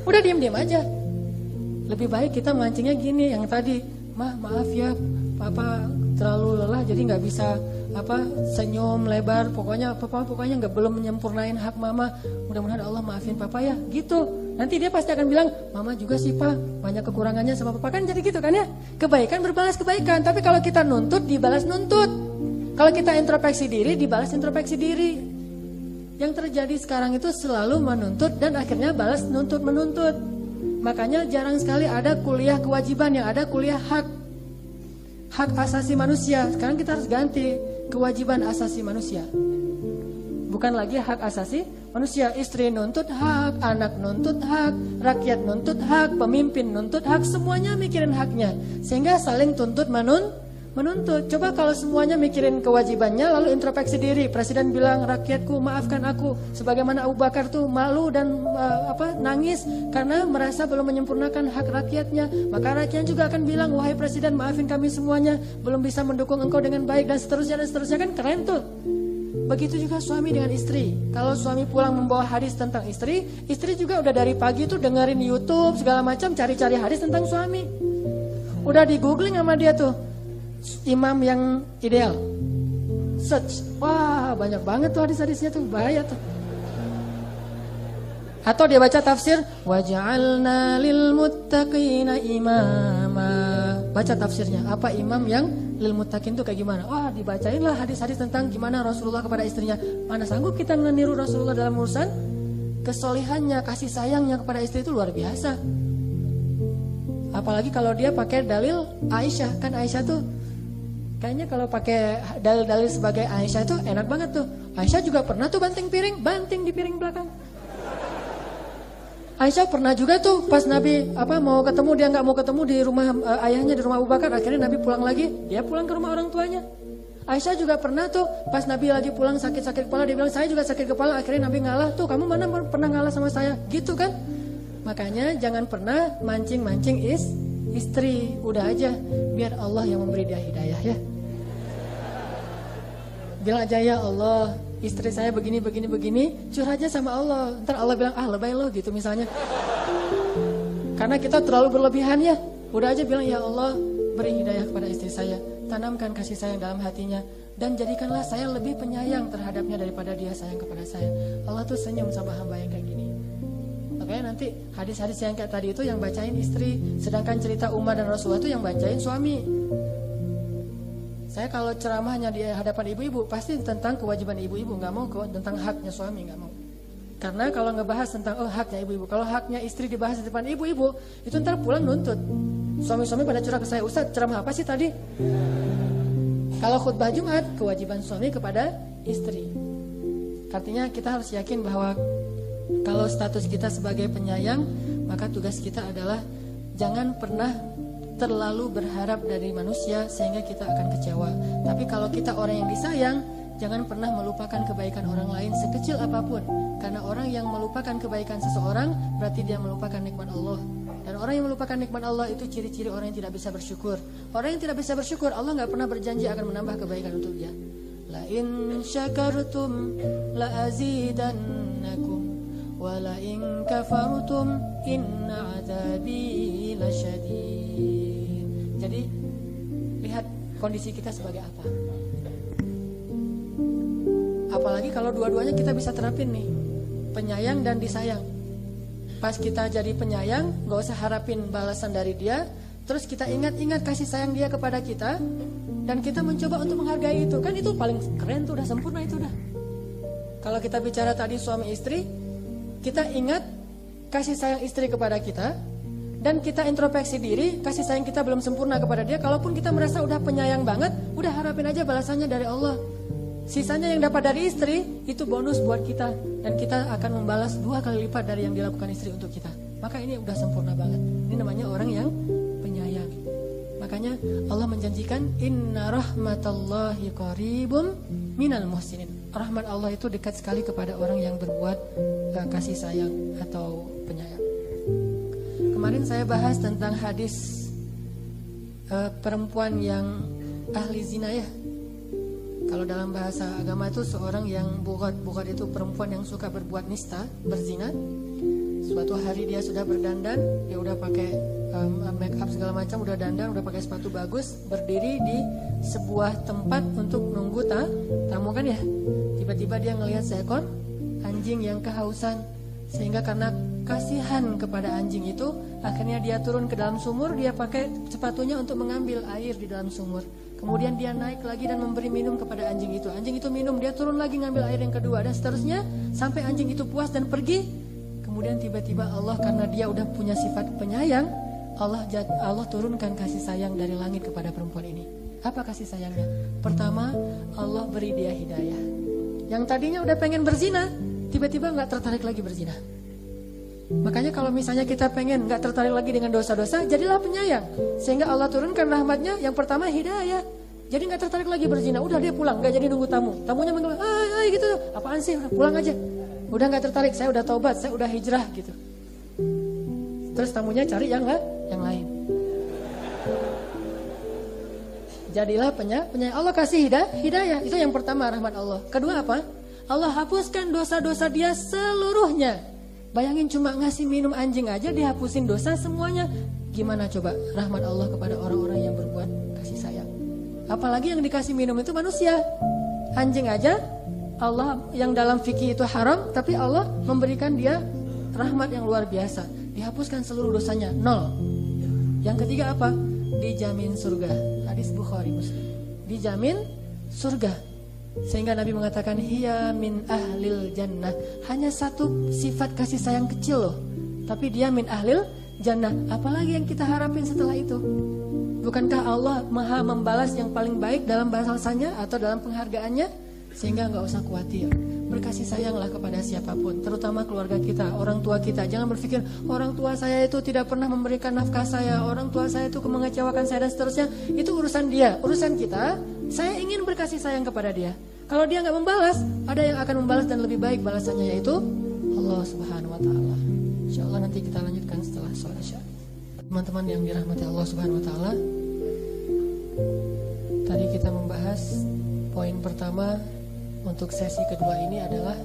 Udah diem-diem aja. Lebih baik kita mancingnya gini, yang tadi, maaf ya, papa terlalu lelah jadi nggak bisa senyum lebar. Pokoknya nggak belum menyempurnain hak mama. Mudah-mudahan Allah maafin papa ya, gitu. Nanti dia pasti akan bilang, mama juga sih pak, banyak kekurangannya sama papa, kan jadi gitu kan ya. Kebaikan berbalas kebaikan. Tapi kalau kita nuntut, dibalas nuntut. Kalau kita introspeksi diri, dibalas introspeksi diri. Yang terjadi sekarang itu selalu menuntut dan akhirnya balas nuntut menuntut. Makanya jarang sekali ada kuliah kewajiban, yang ada kuliah hak asasi manusia. Sekarang kita harus ganti kewajiban asasi manusia. Bukan lagi hak asasi manusia. Istri nuntut hak, anak nuntut hak, rakyat nuntut hak, pemimpin nuntut hak, semuanya mikirin haknya. Sehingga saling tuntut menuntut. Coba kalau semuanya mikirin kewajibannya lalu introspeksi diri. Presiden bilang, rakyatku maafkan aku, sebagaimana Abu Bakar tuh malu dan nangis karena merasa belum menyempurnakan hak rakyatnya. Maka rakyat juga akan bilang, wahai presiden, maafin kami semuanya, belum bisa mendukung engkau dengan baik, dan seterusnya. Kan keren tuh. Begitu juga suami dengan istri. Kalau suami pulang membawa hadis tentang istri juga udah dari pagi tuh dengerin YouTube segala macam, cari-cari hadis tentang suami. Udah di googling sama dia tuh, imam yang ideal, search, wah banyak banget tuh hadis-hadisnya tuh, bahaya tuh. Atau dia baca tafsir, waja'alna lil muttaqina imama, baca tafsirnya, apa imam yang lil muttaqin tuh kayak gimana. Wah dibacain lah hadis-hadis tentang gimana Rasulullah kepada istrinya. Mana sanggup kita meniru Rasulullah dalam urusan kesolihannya, kasih sayangnya kepada istri itu luar biasa. Apalagi kalau dia pakai dalil Aisyah, kan Aisyah tuh kayaknya kalau pakai dalil-dalil sebagai Aisyah itu enak banget tuh. Aisyah juga pernah tuh banting di piring belakang. Aisyah pernah juga tuh pas Nabi mau ketemu, dia nggak mau ketemu di rumah ayahnya, di rumah Abu Bakar. Akhirnya Nabi pulang lagi, dia pulang ke rumah orang tuanya. Aisyah juga pernah tuh pas Nabi lagi pulang sakit-sakit kepala, dia bilang saya juga sakit kepala. Akhirnya Nabi ngalah, tuh kamu mana pernah ngalah sama saya, gitu kan. Makanya jangan pernah mancing-mancing istri. Udah aja biar Allah yang memberi dia hidayah ya. Bilang aja, ya Allah, istri saya begini, curhat aja sama Allah. Ntar Allah bilang, lebay lo gitu misalnya. Karena kita terlalu berlebihan ya. Udah aja bilang, ya Allah, beri hidayah kepada istri saya, tanamkan kasih sayang dalam hatinya, dan jadikanlah saya lebih penyayang terhadapnya daripada dia sayang kepada saya. Allah tuh senyum sama hamba yang kayak gini. Makanya nanti hadis-hadis yang kayak tadi itu yang bacain istri, sedangkan cerita Umar dan Rasulullah itu yang bacain suami. Saya kalau ceramahnya di hadapan ibu-ibu pasti tentang kewajiban ibu-ibu, nggak mau tentang haknya suami, nggak mau. Karena kalau ngebahas tentang haknya ibu-ibu, kalau haknya istri dibahas di depan ibu-ibu, itu ntar pulang nuntut. Suami-suami pada curhat ke saya, Ustaz ceramah apa sih tadi? Kalau khutbah Jumat, kewajiban suami kepada istri. Artinya kita harus yakin bahwa kalau status kita sebagai penyayang, maka tugas kita adalah jangan pernah terlalu berharap dari manusia sehingga kita akan kecewa. Tapi kalau kita orang yang disayang, jangan pernah melupakan kebaikan orang lain sekecil apapun. Karena orang yang melupakan kebaikan seseorang berarti dia melupakan nikmat Allah. Dan orang yang melupakan nikmat Allah itu ciri-ciri orang yang tidak bisa bersyukur. Orang yang tidak bisa bersyukur, Allah gak pernah berjanji akan menambah kebaikan untuk dia. La in syakartum la azidannakum wa la in kafartum inna adzabi lasyadid. Jadi lihat kondisi kita sebagai apa. Apalagi kalau dua-duanya kita bisa terapin nih, penyayang dan disayang. Pas kita jadi penyayang, gak usah harapin balasan dari dia. Terus kita ingat-ingat kasih sayang dia kepada kita, dan kita mencoba untuk menghargai itu. Kan itu paling keren tuh, udah sempurna itu udah. Kalau kita bicara tadi suami istri, kita ingat kasih sayang istri kepada kita, dan kita introspeksi diri, kasih sayang kita belum sempurna kepada dia. Kalaupun kita merasa udah penyayang banget, udah harapin aja balasannya dari Allah. Sisanya yang dapat dari istri, itu bonus buat kita. Dan kita akan membalas 2 kali lipat dari yang dilakukan istri untuk kita. Maka ini udah sempurna banget. Ini namanya orang yang penyayang. Makanya Allah menjanjikan, Inna rahmatallahi qaribum minal muhsinin. Rahmat Allah itu dekat sekali kepada orang yang berbuat kasih sayang atau penyayang. Kemarin saya bahas tentang hadis perempuan yang ahli zina ya. Kalau dalam bahasa agama itu seorang yang bugat itu perempuan yang suka berbuat nista, berzina. Suatu hari dia sudah berdandan, dia udah pakai make up segala macam, udah dandan, udah pakai sepatu bagus, berdiri di sebuah tempat untuk nunggu tamu kan ya. Tiba-tiba dia ngelihat seekor anjing yang kehausan, sehingga karena kasihan kepada anjing itu, akhirnya dia turun ke dalam sumur, dia pakai sepatunya untuk mengambil air di dalam sumur. Kemudian dia naik lagi dan memberi minum kepada anjing itu. Anjing itu minum, dia turun lagi ngambil air yang kedua, dan seterusnya sampai anjing itu puas dan pergi. Kemudian tiba-tiba Allah, karena dia udah punya sifat penyayang, Allah turunkan kasih sayang dari langit kepada perempuan ini. Apa kasih sayangnya? Pertama, Allah beri dia hidayah. Yang tadinya udah pengen berzina, tiba-tiba gak tertarik lagi berzina. Makanya kalau misalnya kita pengen gak tertarik lagi dengan dosa-dosa, jadilah penyayang. Sehingga Allah turunkan rahmatnya. Yang pertama hidayah. Jadi gak tertarik lagi berzina. Udah dia pulang, gak jadi nunggu tamu. Tamunya manggil, ay gitu. Apaan sih, udah pulang aja. Udah gak tertarik, saya udah taubat, saya udah hijrah gitu. Terus tamunya cari yang lain. Jadilah penyayang. Allah kasih hidayah. Itu yang pertama, rahmat Allah. Kedua apa? Allah hapuskan dosa-dosa dia seluruhnya. Bayangin cuma ngasih minum anjing aja dihapusin dosa semuanya. Gimana coba rahmat Allah kepada orang-orang yang berbuat kasih sayang. Apalagi yang dikasih minum itu manusia. Anjing aja Allah yang dalam fikih itu haram, tapi Allah memberikan dia rahmat yang luar biasa. Dihapuskan seluruh dosanya, 0. Yang ketiga apa? Dijamin surga. Hadis Bukhari Muslim. Dijamin surga. Sehingga Nabi mengatakan hiya min ahlil jannah. Hanya satu sifat kasih sayang kecil loh, tapi dia min ahlil jannah. Apalagi yang kita harapin setelah itu? Bukankah Allah maha membalas yang paling baik dalam balasannya atau dalam penghargaannya? Sehingga gak usah khawatir. Berkasih sayanglah kepada siapapun, terutama keluarga kita, orang tua kita. Jangan berpikir orang tua saya itu tidak pernah memberikan nafkah saya, orang tua saya itu mengecewakan saya dan seterusnya. Itu urusan dia. Urusan kita, saya ingin berkasih sayang kepada dia. Kalau dia gak membalas, ada yang akan membalas dan lebih baik balasannya, yaitu Allah Subhanahu wa ta'ala. InsyaAllah nanti kita lanjutkan setelah sholat isya. Teman-teman yang dirahmati Allah Subhanahu wa ta'ala, tadi kita membahas poin pertama untuk sesi kedua ini adalah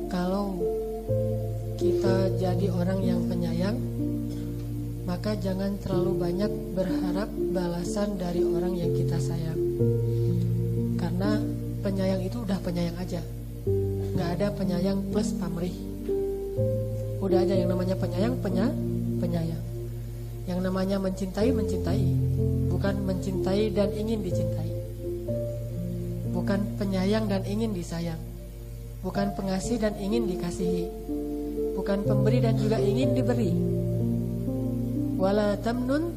kalau kita jadi orang yang penyayang, maka jangan terlalu banyak berharap balasan dari orang yang kita sayang. Karena penyayang itu udah penyayang aja, gak ada penyayang plus pamrih. Udah aja yang namanya penyayang, penyayang. Yang namanya mencintai, bukan mencintai dan ingin dicintai. Bukan penyayang dan ingin disayang. Bukan pengasih dan ingin dikasihi. Bukan pemberi dan juga ingin diberi. Wala tamnun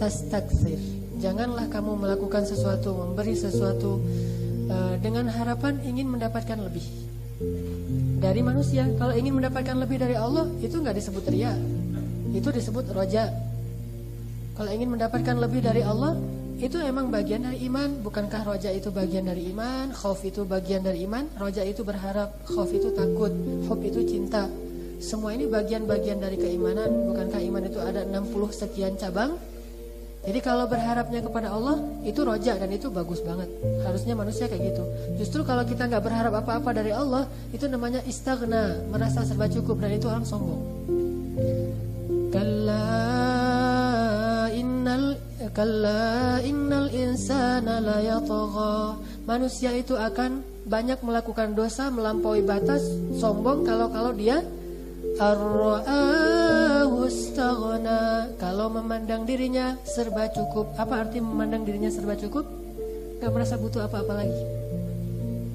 tastakthir. Janganlah kamu melakukan sesuatu, memberi sesuatu dengan harapan ingin mendapatkan lebih dari manusia. Kalau ingin mendapatkan lebih dari Allah, itu gak disebut riya, itu disebut roja. Kalau ingin mendapatkan lebih dari Allah, itu emang bagian dari iman. Bukankah roja itu bagian dari iman? Khauf itu bagian dari iman. Roja itu berharap, khauf itu takut, hub itu cinta. Semua ini bagian-bagian dari keimanan. Bukankah iman itu ada 60 sekian cabang? Jadi kalau berharapnya kepada Allah, itu roja dan itu bagus banget. Harusnya manusia kayak gitu. Justru kalau kita gak berharap apa-apa dari Allah, itu namanya istaghna, merasa serba cukup, dan itu orang sombong. Kalla innal insana la yatagha. Manusia itu akan banyak melakukan dosa, melampaui batas, sombong kalau dia ar-ra'ahu istaghna, kalau memandang dirinya serba cukup. Apa arti memandang dirinya serba cukup? Gak merasa butuh apa-apa lagi.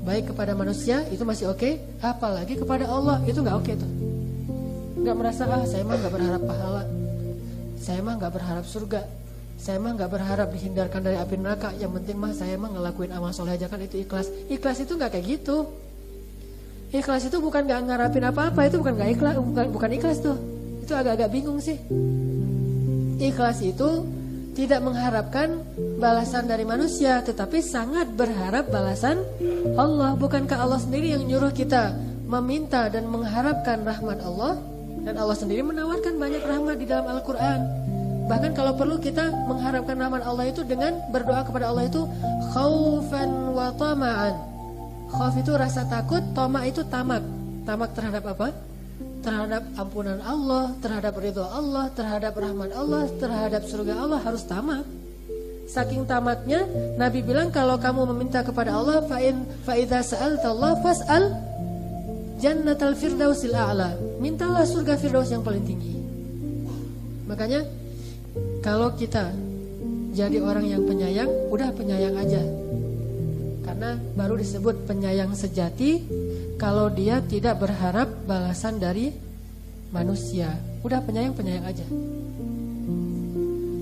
Baik kepada manusia itu masih oke, apalagi kepada Allah itu gak oke tuh. Gak merasa saya mah gak berharap pahala, saya mah gak berharap surga, saya mah gak berharap dihindarkan dari api neraka. Yang penting mah saya mah ngelakuin amal soleh aja, kan itu ikhlas. Ikhlas itu gak kayak gitu. Ikhlas itu bukan gak ngarapin apa-apa, itu bukan gak ikhlas, bukan ikhlas tuh. Itu agak-agak bingung sih. Ikhlas itu tidak mengharapkan balasan dari manusia, tetapi sangat berharap balasan Allah. Bukankah Allah sendiri yang nyuruh kita meminta dan mengharapkan rahmat Allah? Dan Allah sendiri menawarkan banyak rahmat di dalam Al-Quran. Bahkan kalau perlu kita mengharapkan rahmat Allah itu dengan berdoa kepada Allah itu khaufan wa tama'an. Khauf itu rasa takut, tama' itu tamak. Tamak terhadap apa? Terhadap ampunan Allah, terhadap ridho Allah, terhadap rahmat Allah, terhadap surga Allah, harus tamak. Saking tamaknya Nabi bilang kalau kamu meminta kepada Allah fa idza sa'alta Allah fas'al jannatal firdausil a'la. Mintalah surga firdaus yang paling tinggi. Makanya kalau kita jadi orang yang penyayang, udah penyayang aja. Karena baru disebut penyayang sejati kalau dia tidak berharap balasan dari manusia. Udah penyayang aja.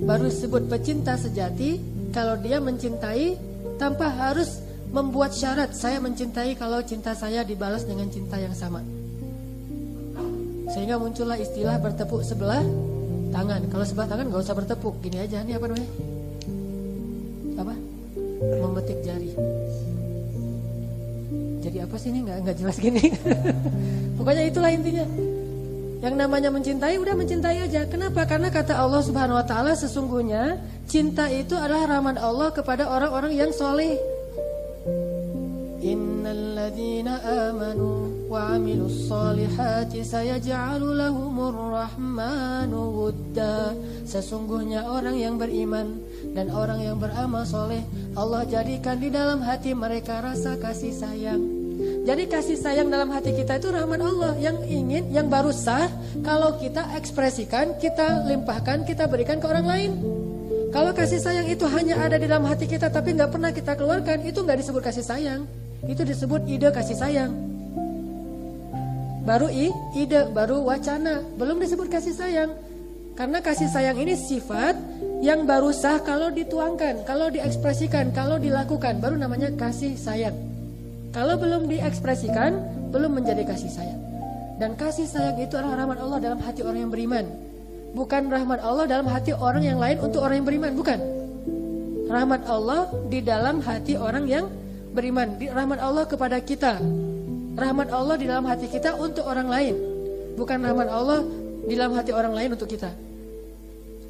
Baru disebut pecinta sejati kalau dia mencintai tanpa harus membuat syarat. Saya mencintai kalau cinta saya dibalas dengan cinta yang sama. Sehingga muncullah istilah bertepuk sebelah tangan. Kalau sebelah tangan gak usah bertepuk. Gini aja, ini apa namanya? Apa? Memetik jari. Jadi apa sih ini? Nggak jelas gini. Pokoknya itulah intinya. Yang namanya mencintai, udah mencintai aja. Kenapa? Karena kata Allah Subhanahu Wa Taala sesungguhnya cinta itu adalah rahmat Allah kepada orang-orang yang soleh. Innalladzina amanu wa amilus solihati sayaj'alu lahumur rahmanu wudda. Sesungguhnya orang yang beriman dan orang yang beramal soleh, Allah jadikan di dalam hati mereka rasa kasih sayang. Jadi kasih sayang dalam hati kita itu rahmat Allah yang ingin, yang baru sah kalau kita ekspresikan, kita limpahkan, kita berikan ke orang lain. Kalau kasih sayang itu hanya ada di dalam hati kita tapi nggak pernah kita keluarkan, itu nggak disebut kasih sayang. Itu disebut ide kasih sayang. Baru ide, baru wacana, belum disebut kasih sayang. Karena kasih sayang ini sifat yang baru sah kalau dituangkan, kalau diekspresikan, kalau dilakukan, baru namanya kasih sayang. Kalau belum diekspresikan, belum menjadi kasih sayang. Dan kasih sayang itu adalah rahmat Allah dalam hati orang yang beriman. Bukan rahmat Allah dalam hati orang yang lain untuk orang yang beriman, bukan. Rahmat Allah di dalam hati orang yang beriman. Rahmat Allah kepada kita. Rahmat Allah di dalam hati kita untuk orang lain. Bukan rahmat Allah di dalam hati orang lain untuk kita.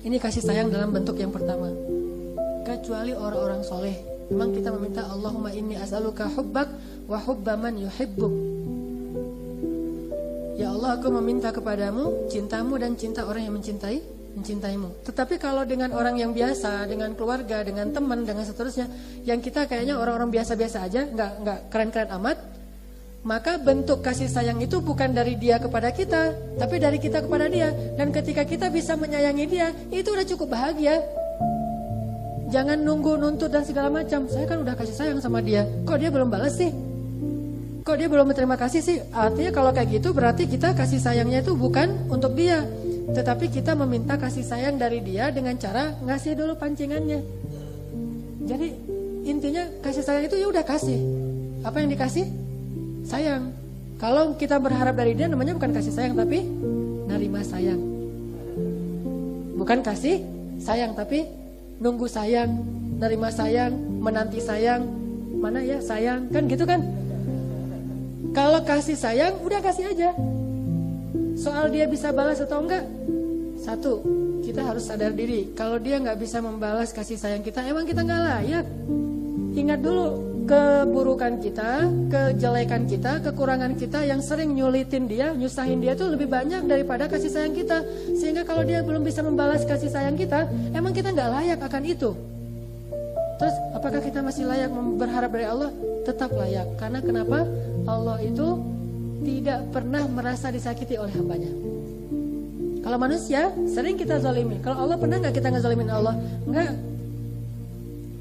Ini kasih sayang dalam bentuk yang pertama. Kecuali orang-orang soleh, memang kita meminta Allahumma inni as'aluka hubbak wa hubba man yuhibbuk. Ya Allah, aku meminta kepadamu cintamu dan cinta orang yang mencintaimu. Tetapi kalau dengan orang yang biasa, dengan keluarga, dengan teman, dengan seterusnya, yang kita kayaknya orang-orang biasa-biasa aja, nggak keren-keren amat, maka bentuk kasih sayang itu bukan dari dia kepada kita, tapi dari kita kepada dia. Dan ketika kita bisa menyayangi dia, itu udah cukup bahagia. Jangan nunggu nuntut dan segala macam. Saya kan udah kasih sayang sama dia, kok dia belum balas sih? Kok dia belum berterima kasih sih? Artinya kalau kayak gitu berarti kita kasih sayangnya itu bukan untuk dia, tetapi kita meminta kasih sayang dari dia dengan cara ngasih dulu pancingannya. Jadi intinya kasih sayang itu ya udah kasih. Apa yang dikasih? Sayang. Kalau kita berharap dari dia namanya bukan kasih sayang tapi nerima sayang. Bukan kasih sayang tapi nunggu sayang, nerima sayang, menanti sayang. Mana ya sayang? Kan gitu kan? Kalau kasih sayang udah kasih aja. Soal dia bisa balas atau enggak, satu, kita harus sadar diri. Kalau dia gak bisa membalas kasih sayang kita, emang kita gak layak. Ingat dulu keburukan kita, kejelekan kita, kekurangan kita yang sering nyulitin dia, nyusahin dia tuh lebih banyak daripada kasih sayang kita. Sehingga kalau dia belum bisa membalas kasih sayang kita, emang kita gak layak akan itu. Terus apakah kita masih layak berharap dari Allah? Tetap layak. Karena kenapa? Allah itu tidak pernah merasa disakiti oleh hambanya. Kalau manusia sering kita zalimi. Kalau Allah pernah gak kita ngezalimin Allah? Enggak.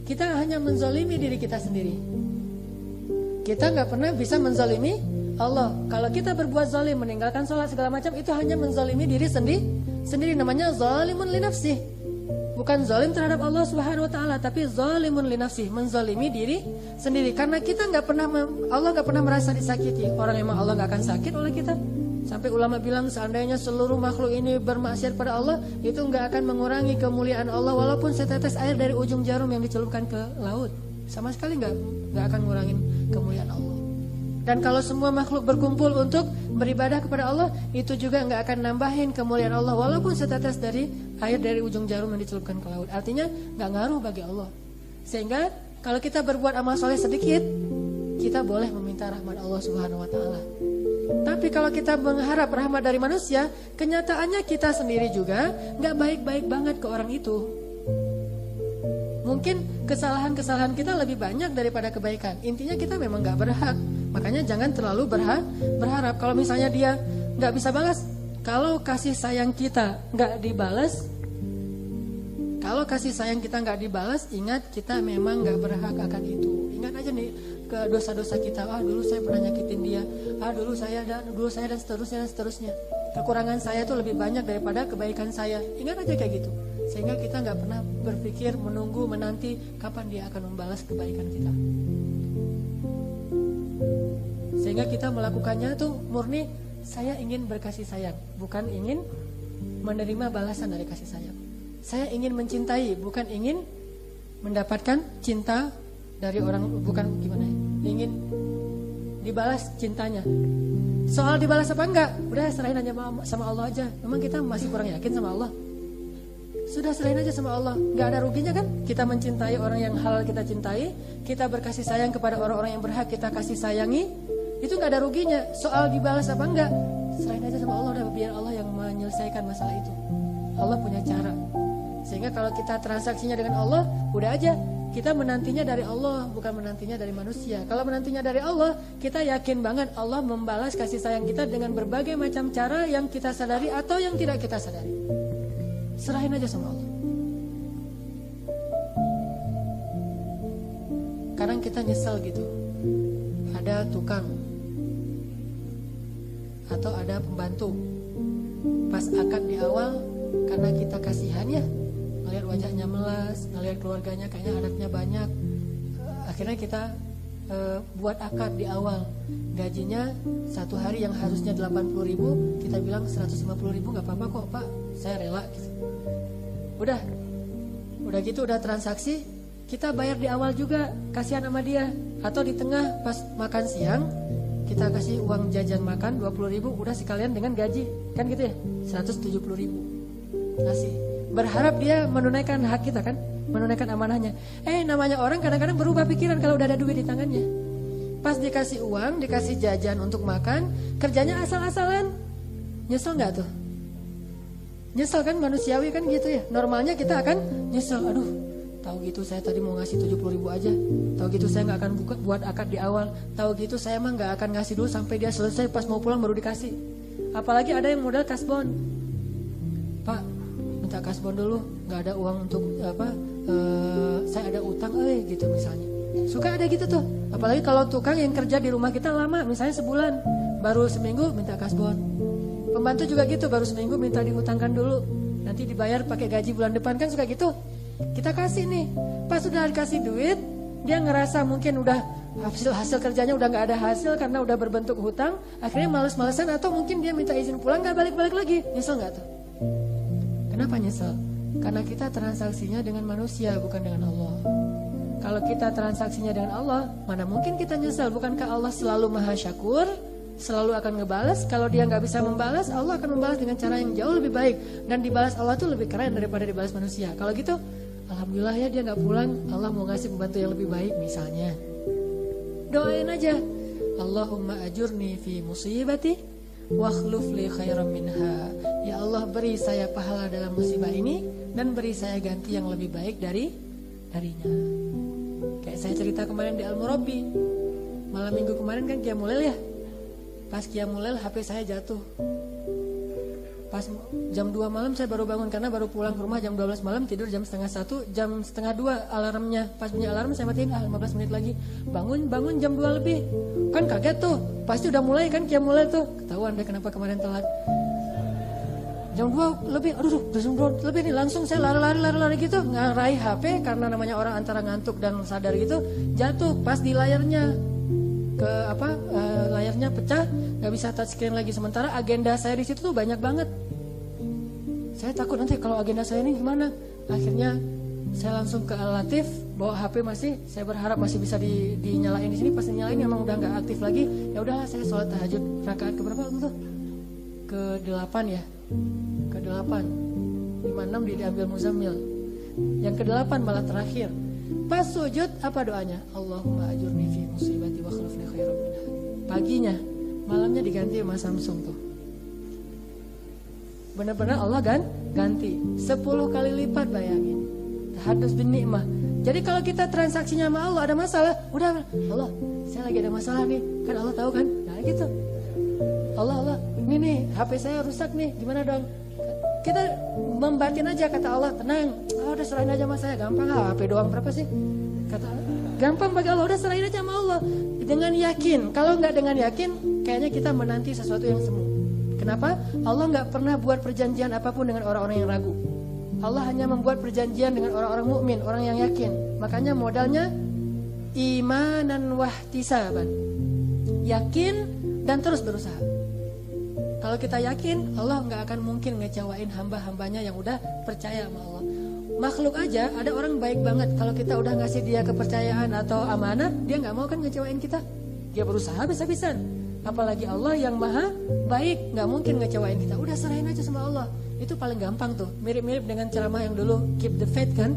Kita hanya menzalimi diri kita sendiri. Kita gak pernah bisa menzalimi Allah. Kalau kita berbuat zalim, meninggalkan sholat segala macam, itu hanya menzalimi diri sendiri. Namanya zalimun li nafsih. Bukan zalim terhadap Allah Subhanahu Wa Taala, tapi zalimun li nafsih, menzalimi diri sendiri. Karena kita nggak pernah, Allah nggak pernah merasa disakiti. Orang emang Allah nggak akan sakit oleh kita. Sampai ulama bilang seandainya seluruh makhluk ini bermaksiat pada Allah, itu nggak akan mengurangi kemuliaan Allah walaupun setetes air dari ujung jarum yang dicelupkan ke laut. Sama sekali nggak akan ngurangin kemuliaan Allah. Dan kalau semua makhluk berkumpul untuk beribadah kepada Allah, itu juga nggak akan nambahin kemuliaan Allah walaupun setetes dari air dari ujung jarum yang dicelupkan ke laut. Artinya nggak ngaruh bagi Allah. Sehingga kalau kita berbuat amal soleh sedikit, kita boleh meminta rahmat Allah Subhanahu Wa Taala. Tapi kalau kita mengharap rahmat dari manusia, kenyataannya kita sendiri juga nggak baik-baik banget ke orang itu. Mungkin kesalahan-kesalahan kita lebih banyak daripada kebaikan. Intinya kita memang nggak berhak. Makanya jangan terlalu berharap. Kalau misalnya dia nggak bisa balas, kalau kasih sayang kita nggak dibalas, ingat kita memang nggak berhak akan itu. Ingat aja nih ke dosa-dosa kita. Dulu saya pernah nyakitin dia. Dulu saya dan seterusnya. Kekurangan saya itu lebih banyak daripada kebaikan saya. Ingat aja kayak gitu. Sehingga kita nggak pernah berpikir, menunggu, menanti kapan dia akan membalas kebaikan kita. Sehingga kita melakukannya tuh murni saya ingin berkasih sayang, bukan ingin menerima balasan dari kasih sayang. Saya ingin mencintai, bukan ingin mendapatkan cinta dari orang, bukan gimana ya, ingin dibalas cintanya. Soal dibalas apa enggak, udah serahin aja sama Allah aja. Memang kita masih kurang yakin sama Allah. Sudah serahin aja sama Allah. Gak ada ruginya kan kita mencintai orang yang halal kita cintai, kita berkasih sayang kepada orang-orang yang berhak kita kasih sayangi. Itu gak ada ruginya. Soal dibalas apa enggak, serahin aja sama Allah, udah biar Allah yang menyelesaikan masalah itu. Allah punya cara. Sehingga kalau kita transaksinya dengan Allah, udah aja kita menantinya dari Allah, bukan menantinya dari manusia. Kalau menantinya dari Allah, kita yakin banget Allah membalas kasih sayang kita dengan berbagai macam cara yang kita sadari atau yang tidak kita sadari. Serahin aja sama Allah. Kadang kita nyesel gitu. Ada tukang atau ada pembantu pas akad di awal, karena kita kasihan ya, ngelihat wajahnya melas, ngelihat keluarganya kayaknya anaknya banyak, akhirnya kita buat akad di awal. Gajinya satu hari yang harusnya 80.000, kita bilang 150.000 gak apa-apa kok Pak, saya rela gitu. Udah gitu, udah transaksi, kita bayar di awal juga, kasihan sama dia. Atau di tengah pas makan siang, kita kasih uang jajan makan 20.000, udah sekalian dengan gaji, kan gitu ya, 170.000 kasih. Berharap dia menunaikan hak kita kan, menunaikan amanahnya. Namanya orang kadang-kadang berubah pikiran kalau udah ada duit di tangannya. Pas dikasih uang, dikasih jajan untuk makan, kerjanya asal-asalan. Nyesel gak tuh? Nyesel kan, manusiawi kan gitu ya. Normalnya kita akan nyesel, aduh tahu gitu saya tadi mau ngasih 70.000 aja. Tahu gitu saya gak akan buat akad di awal. Tahu gitu saya emang gak akan ngasih dulu sampai dia selesai, pas mau pulang baru dikasih. Apalagi ada yang modal kasbon. Pak, minta kasbon dulu, gak ada uang untuk saya ada utang gitu misalnya. Suka ada gitu tuh. Apalagi kalau tukang yang kerja di rumah kita lama, misalnya sebulan, baru seminggu minta kasbon. Pembantu juga gitu, baru seminggu minta diutangkan dulu, nanti dibayar pakai gaji bulan depan, kan suka gitu. Kita kasih nih, pas sudah dikasih duit, dia ngerasa mungkin udah hasil kerjanya udah gak ada hasil karena udah berbentuk hutang, akhirnya males-malesan atau mungkin dia minta izin pulang gak balik-balik lagi. Nyesel gak tuh? Kenapa nyesel? Karena kita transaksinya dengan manusia, bukan dengan Allah. Kalau kita transaksinya dengan Allah, mana mungkin kita nyesel? Bukankah Allah selalu maha syakur, selalu akan ngebalas? Kalau dia gak bisa membalas, Allah akan membalas dengan cara yang jauh lebih baik. Dan dibalas Allah tuh lebih keren daripada dibalas manusia. Kalau gitu, alhamdulillah ya dia gak pulang, Allah mau ngasih pembantu yang lebih baik misalnya. Doain aja, Allahumma ajurni fi musibati wakhluf li khairan minha. Ya Allah, beri saya pahala dalam musibah ini dan beri saya ganti yang lebih baik darinya. Kayak saya cerita kemarin di Al-Murabbi, malam minggu kemarin kan Qiyamul Lail ya. Pas Qiyamul Lail HP saya jatuh. Pas jam 2 malam saya baru bangun karena baru pulang ke rumah jam 12 malam, tidur jam setengah 1, jam setengah 2 alarmnya. Pas bunyi alarm saya matiin, 15 menit lagi. Bangun jam 2 lebih. Kan kaget tuh, pasti udah mulai kan Qiyamul Lail tuh. Ketahuan deh kenapa kemarin telat. Jam 2 lebih, jam 2 lebih nih, langsung saya lari gitu, ngarahi HP karena namanya orang antara ngantuk dan sadar gitu, jatuh pas di layarnya. Layarnya pecah, nggak bisa touchscreen lagi. Sementara agenda saya di situ tuh banyak banget. Saya takut nanti kalau agenda saya ini gimana. Akhirnya saya langsung ke Al-Latif, bawa HP masih. Saya berharap masih bisa dinyalain di sini. Pas dinyalain emang udah nggak aktif lagi. Ya udahlah, saya sholat tahajud rakaat keberapa waktu itu? Ke-8 ya. Ke-8. 56 diambil Muzammil. Yang ke-8 malah terakhir. Pas sujud apa doanya? Allahumma ajurni fi musibati wa khlifni khairan minha. Paginya, malamnya diganti sama Samsung tuh. Benar-benar Allah ganti 10 kali lipat, bayangin. Tahadus bin nikmah. Jadi kalau kita transaksinya sama Allah ada masalah, udah Allah, saya lagi ada masalah nih. Kan Allah tahu kan? Nah gitu. Allah, ini nih HP saya rusak nih, gimana dong? Kita membatin aja, kata Allah, tenang. Udah serahin aja sama saya, gampang. HP doang berapa sih? Kata gampang bagi Allah, udah serahin aja sama Allah. Dengan yakin. Kalau nggak dengan yakin, kayaknya kita menanti sesuatu yang semu. Kenapa? Allah nggak pernah buat perjanjian apapun dengan orang-orang yang ragu. Allah hanya membuat perjanjian dengan orang-orang mukmin, orang yang yakin. Makanya modalnya imanan wahtisaban. Yakin dan terus berusaha. Kalau kita yakin, Allah nggak akan mungkin ngecewain hamba-hambanya yang udah percaya sama Allah. Makhluk aja, ada orang baik banget. Kalau kita udah ngasih dia kepercayaan atau amanah, dia nggak mau kan ngecewain kita. Dia berusaha bisa-bisan. Apalagi Allah yang maha baik, nggak mungkin ngecewain kita. Udah serahin aja sama Allah. Itu paling gampang tuh. Mirip-mirip dengan ceramah yang dulu Keep the Faith kan.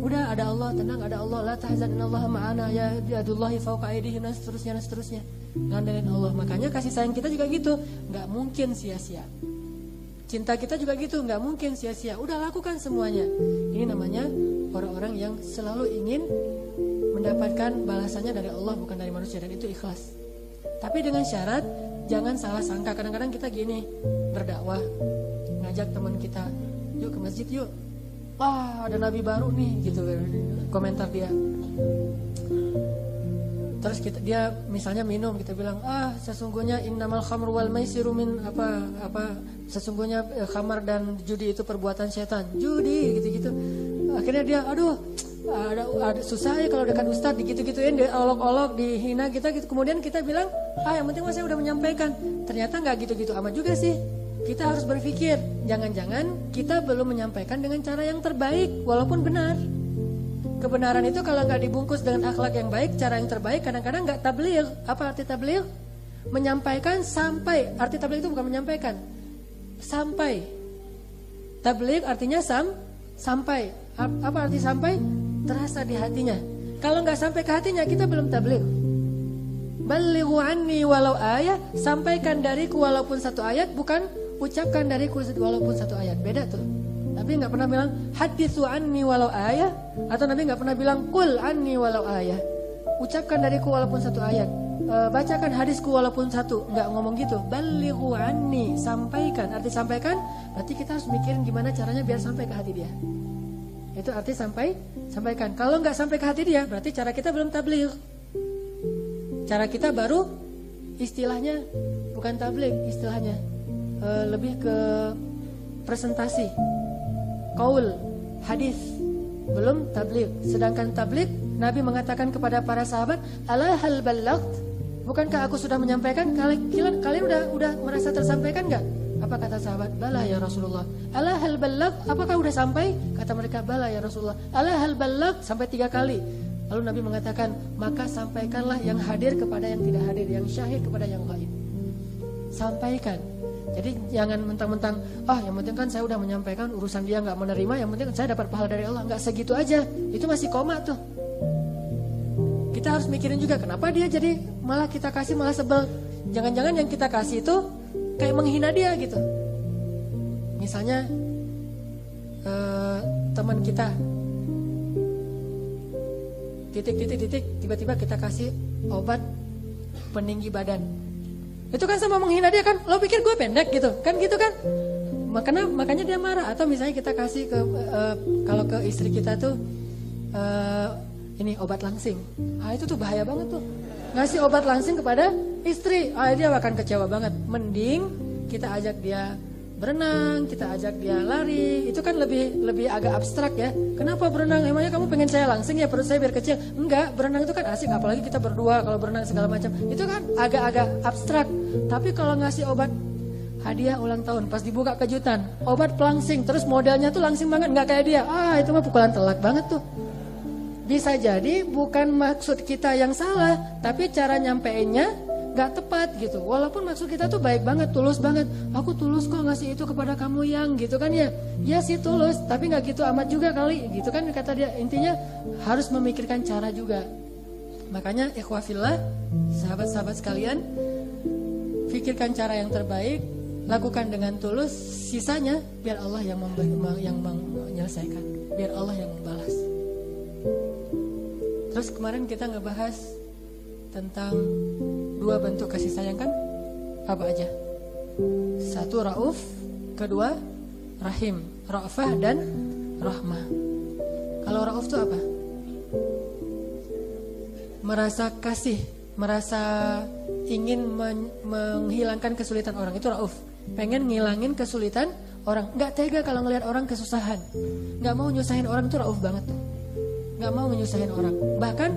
Udah ada Allah, tenang ada Allah. La tahzan innallaha ma'ana ya yadullahi fawqa aydihim, dan seterusnya. Ngandelin Allah. Makanya kasih sayang kita juga gitu. Nggak mungkin sia-sia. Cinta kita juga gitu. Nggak mungkin sia-sia. Udah lakukan semuanya. Ini namanya orang-orang yang selalu ingin mendapatkan balasannya dari Allah, bukan dari manusia. Dan itu ikhlas. Tapi dengan syarat jangan salah sangka. Kadang-kadang kita gini, berdakwah, ngajak teman kita, yuk ke masjid yuk. Wah, ada nabi baru nih gitu, komentar dia. Terus dia misalnya minum, kita bilang, sesungguhnya innamal khamru wal maisiru min apa sesungguhnya khamar dan judi itu perbuatan setan. Judi gitu-gitu. Akhirnya dia, aduh, ada susah ya kalau dekat ustadz, gitu-gituin, dia olok-olok, dihina kita gitu. Kemudian kita bilang, yang penting saya udah menyampaikan. Ternyata nggak gitu-gitu amat juga sih. Kita harus berpikir, jangan-jangan kita belum menyampaikan dengan cara yang terbaik, walaupun benar. Kebenaran itu kalau nggak dibungkus dengan akhlak yang baik, cara yang terbaik, kadang-kadang nggak tabligh. Apa arti tabligh? Menyampaikan sampai. Arti tabligh itu bukan menyampaikan, sampai. Tabligh artinya sampai. Apa arti sampai? Terasa di hatinya. Kalau nggak sampai ke hatinya, kita belum tabligh. Balighu anni walau ayat, sampaikan dariku walaupun satu ayat, bukan ucapkan dariku walaupun satu ayat. Beda tuh. Nabi nggak pernah bilang haditsu anni walau ayat, atau Nabi nggak pernah bilang qul anni walau ayat. Ucapkan dariku walaupun satu ayat. Bacakan hadisku walaupun satu. Nggak ngomong gitu. Balighu anni, sampaikan. Arti sampaikan, berarti kita harus mikirin gimana caranya biar sampai ke hati dia. Itu arti sampaikan. Kalau nggak sampai ke hati dia, berarti cara kita belum tabligh. Cara kita baru istilahnya bukan tabligh, istilahnya lebih ke presentasi, qaul, hadis, belum tabligh. Sedangkan tabligh, Nabi mengatakan kepada para sahabat, ala hal ballaght, bukankah aku sudah menyampaikan? Kalian udah merasa tersampaikan nggak? Apa kata sahabat? Bala ya Rasulullah. Ala hal ballaght, apakah udah sampai? Kata mereka, bala ya Rasulullah. Ala hal ballaght, sampai 3 kali. Lalu Nabi mengatakan, maka sampaikanlah yang hadir kepada yang tidak hadir, yang syahid kepada yang gaib. Sampaikan. Jadi jangan mentang-mentang, yang penting kan saya udah menyampaikan, urusan dia nggak menerima, yang penting saya dapat pahala dari Allah. Nggak segitu aja, itu masih koma tuh. Kita harus mikirin juga, kenapa dia jadi malah kita kasih malah sebel. Jangan-jangan yang kita kasih itu kayak menghina dia gitu. Misalnya teman kita titik, tiba-tiba kita kasih obat peninggi badan. Itu kan sama menghina dia kan. Lo pikir gue pendek gitu kan, gitu kan. Makanya dia marah. Atau misalnya kita kasih ke kalau ke istri kita tuh ini obat langsing. Itu tuh bahaya banget tuh. Ngasih obat langsing kepada istri, dia akan kecewa banget. Mending kita ajak dia berenang, kita ajak dia lari. Itu kan lebih agak abstrak ya. Kenapa berenang? Emangnya kamu pengen saya langsing ya, perut saya biar kecil? Enggak, berenang itu kan asik, apalagi kita berdua kalau berenang segala macam. Itu kan agak-agak abstrak. Tapi kalau ngasih obat hadiah ulang tahun, pas dibuka kejutan, obat pelangsing, terus modelnya tuh langsing banget, nggak kayak dia. Itu mah pukulan telak banget tuh. Bisa jadi bukan maksud kita yang salah, tapi cara nyampeinnya nggak tepat gitu. Walaupun maksud kita tuh baik banget, tulus banget. Aku tulus kok ngasih itu kepada kamu yang gitu kan ya. Ya sih tulus, tapi nggak gitu amat juga kali gitu kan kata dia. Intinya harus memikirkan cara juga. Makanya ikhwafillah, sahabat-sahabat sekalian, pikirkan cara yang terbaik, lakukan dengan tulus, sisanya biar Allah yang menyelesaikan, biar Allah yang membalas. Terus kemarin kita ngebahas tentang 2 bentuk kasih sayang kan? Apa aja? 1 Rauf, kedua Rahim, Ra'fah dan Rahmah. Kalau Rauf itu apa? Merasa kasih, merasa ingin menghilangkan kesulitan orang, itu Rauf. Pengen ngilangin kesulitan orang, nggak tega kalau ngelihat orang kesusahan, nggak mau nyusahin orang, itu Rauf banget tuh. Nggak mau menyusahin orang, bahkan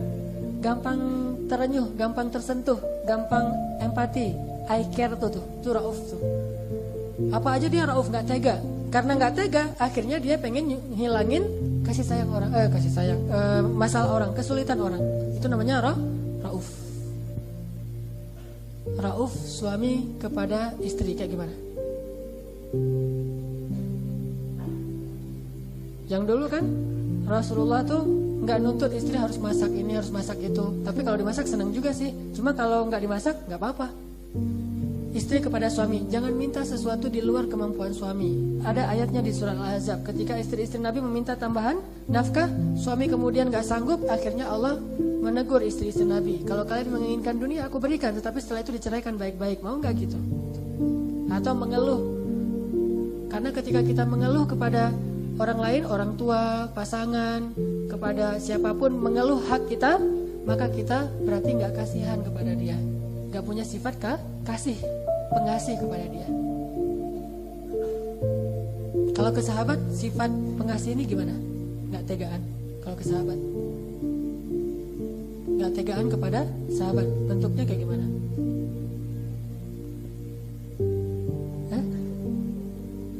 gampang terenyuh, gampang tersentuh, gampang empati, I care tuh itu Rauf tuh. Apa aja dia Rauf, nggak tega. Karena nggak tega, akhirnya dia pengen hilangin kasih sayang orang, masalah orang, kesulitan orang. Itu namanya Rauf. Rauf suami kepada istri kayak gimana? Yang dulu kan Rasulullah tuh nggak nuntut istri harus masak ini, harus masak itu. Tapi kalau dimasak senang juga sih. Cuma kalau nggak dimasak nggak apa-apa. Istri kepada suami, jangan minta sesuatu di luar kemampuan suami. Ada ayatnya di surat Al-Ahzab. Ketika istri-istri Nabi meminta tambahan nafkah, suami kemudian gak sanggup, akhirnya Allah menegur istri-istri Nabi. Kalau kalian menginginkan dunia, aku berikan, tetapi setelah itu diceraikan baik-baik. Mau gak gitu? Atau mengeluh. Karena ketika kita mengeluh kepada orang lain, orang tua, pasangan, kepada siapapun, mengeluh hak kita, maka kita berarti gak kasihan kepada dia, gak punya sifat kasih, pengasih kepada dia. Kalau ke sahabat, sifat pengasih ini gimana? Gak tegaan. Kalau ke sahabat, gak tegaan kepada sahabat, bentuknya kayak gimana?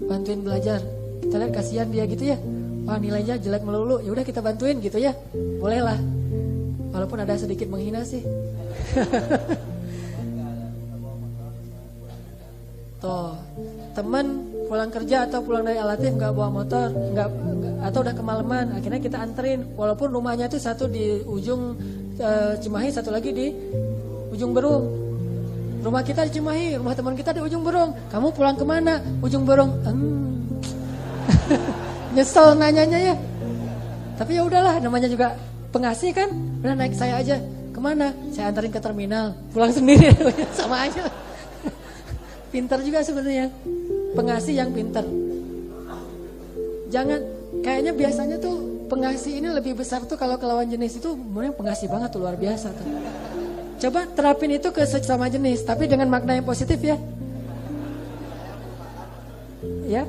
Bantuin belajar, kita lihat kasihan dia gitu ya. Wah, nilainya jelek melulu, ya udah kita bantuin gitu ya. Boleh lah, walaupun ada sedikit menghina sih. Tuh, teman pulang kerja atau pulang dari Alatif nggak bawa motor, nggak atau udah kemalaman, akhirnya kita anterin. Walaupun rumahnya itu satu di ujung Cimahi, satu lagi di ujung Berung. Rumah kita di Cimahi, rumah teman kita di ujung Berung. Kamu pulang kemana? Ujung Berung. Nyesel nanyanya ya. Tapi ya udahlah, namanya juga pengasih kan. Udah naik saya aja. Kemana? Saya anterin ke terminal. Pulang sendiri, sama aja. Pintar juga sebenarnya, pengasih yang pintar. Jangan, kayaknya biasanya tuh pengasih ini lebih besar tuh kalau ke lawan jenis itu, sebenarnya pengasih banget tuh, luar biasa tuh. Coba terapin itu ke sesama jenis, tapi dengan makna yang positif ya. Ya.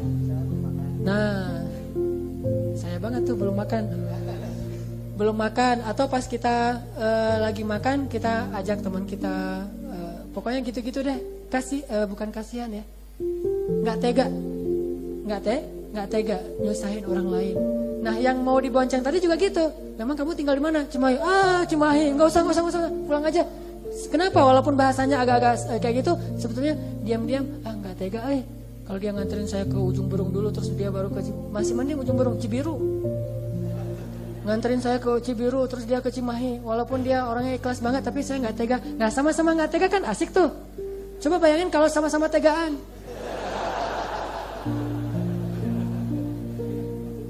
Nah, saya banget tuh belum makan, atau pas kita lagi makan kita ajak teman kita, pokoknya gitu-gitu deh. Bukan kasihan ya, nggak tega nyusahin orang lain. Nah, yang mau dibonceng tadi juga gitu. Memang kamu tinggal di mana? Cimahi. Cimahi, nggak usah, pulang aja. Kenapa? Walaupun bahasanya agak-agak kayak gitu, sebetulnya diam-diam, nggak tega. Kalau dia nganterin saya ke ujung Berung dulu, terus dia baru ke masih mending ujung Berung, Cibiru. Nganterin saya ke Cibiru, terus dia ke Cimahi. Walaupun dia orangnya ikhlas banget, tapi saya nggak tega. Nah, sama-sama nggak tega kan asik tuh. Coba bayangin kalau sama-sama tegaan.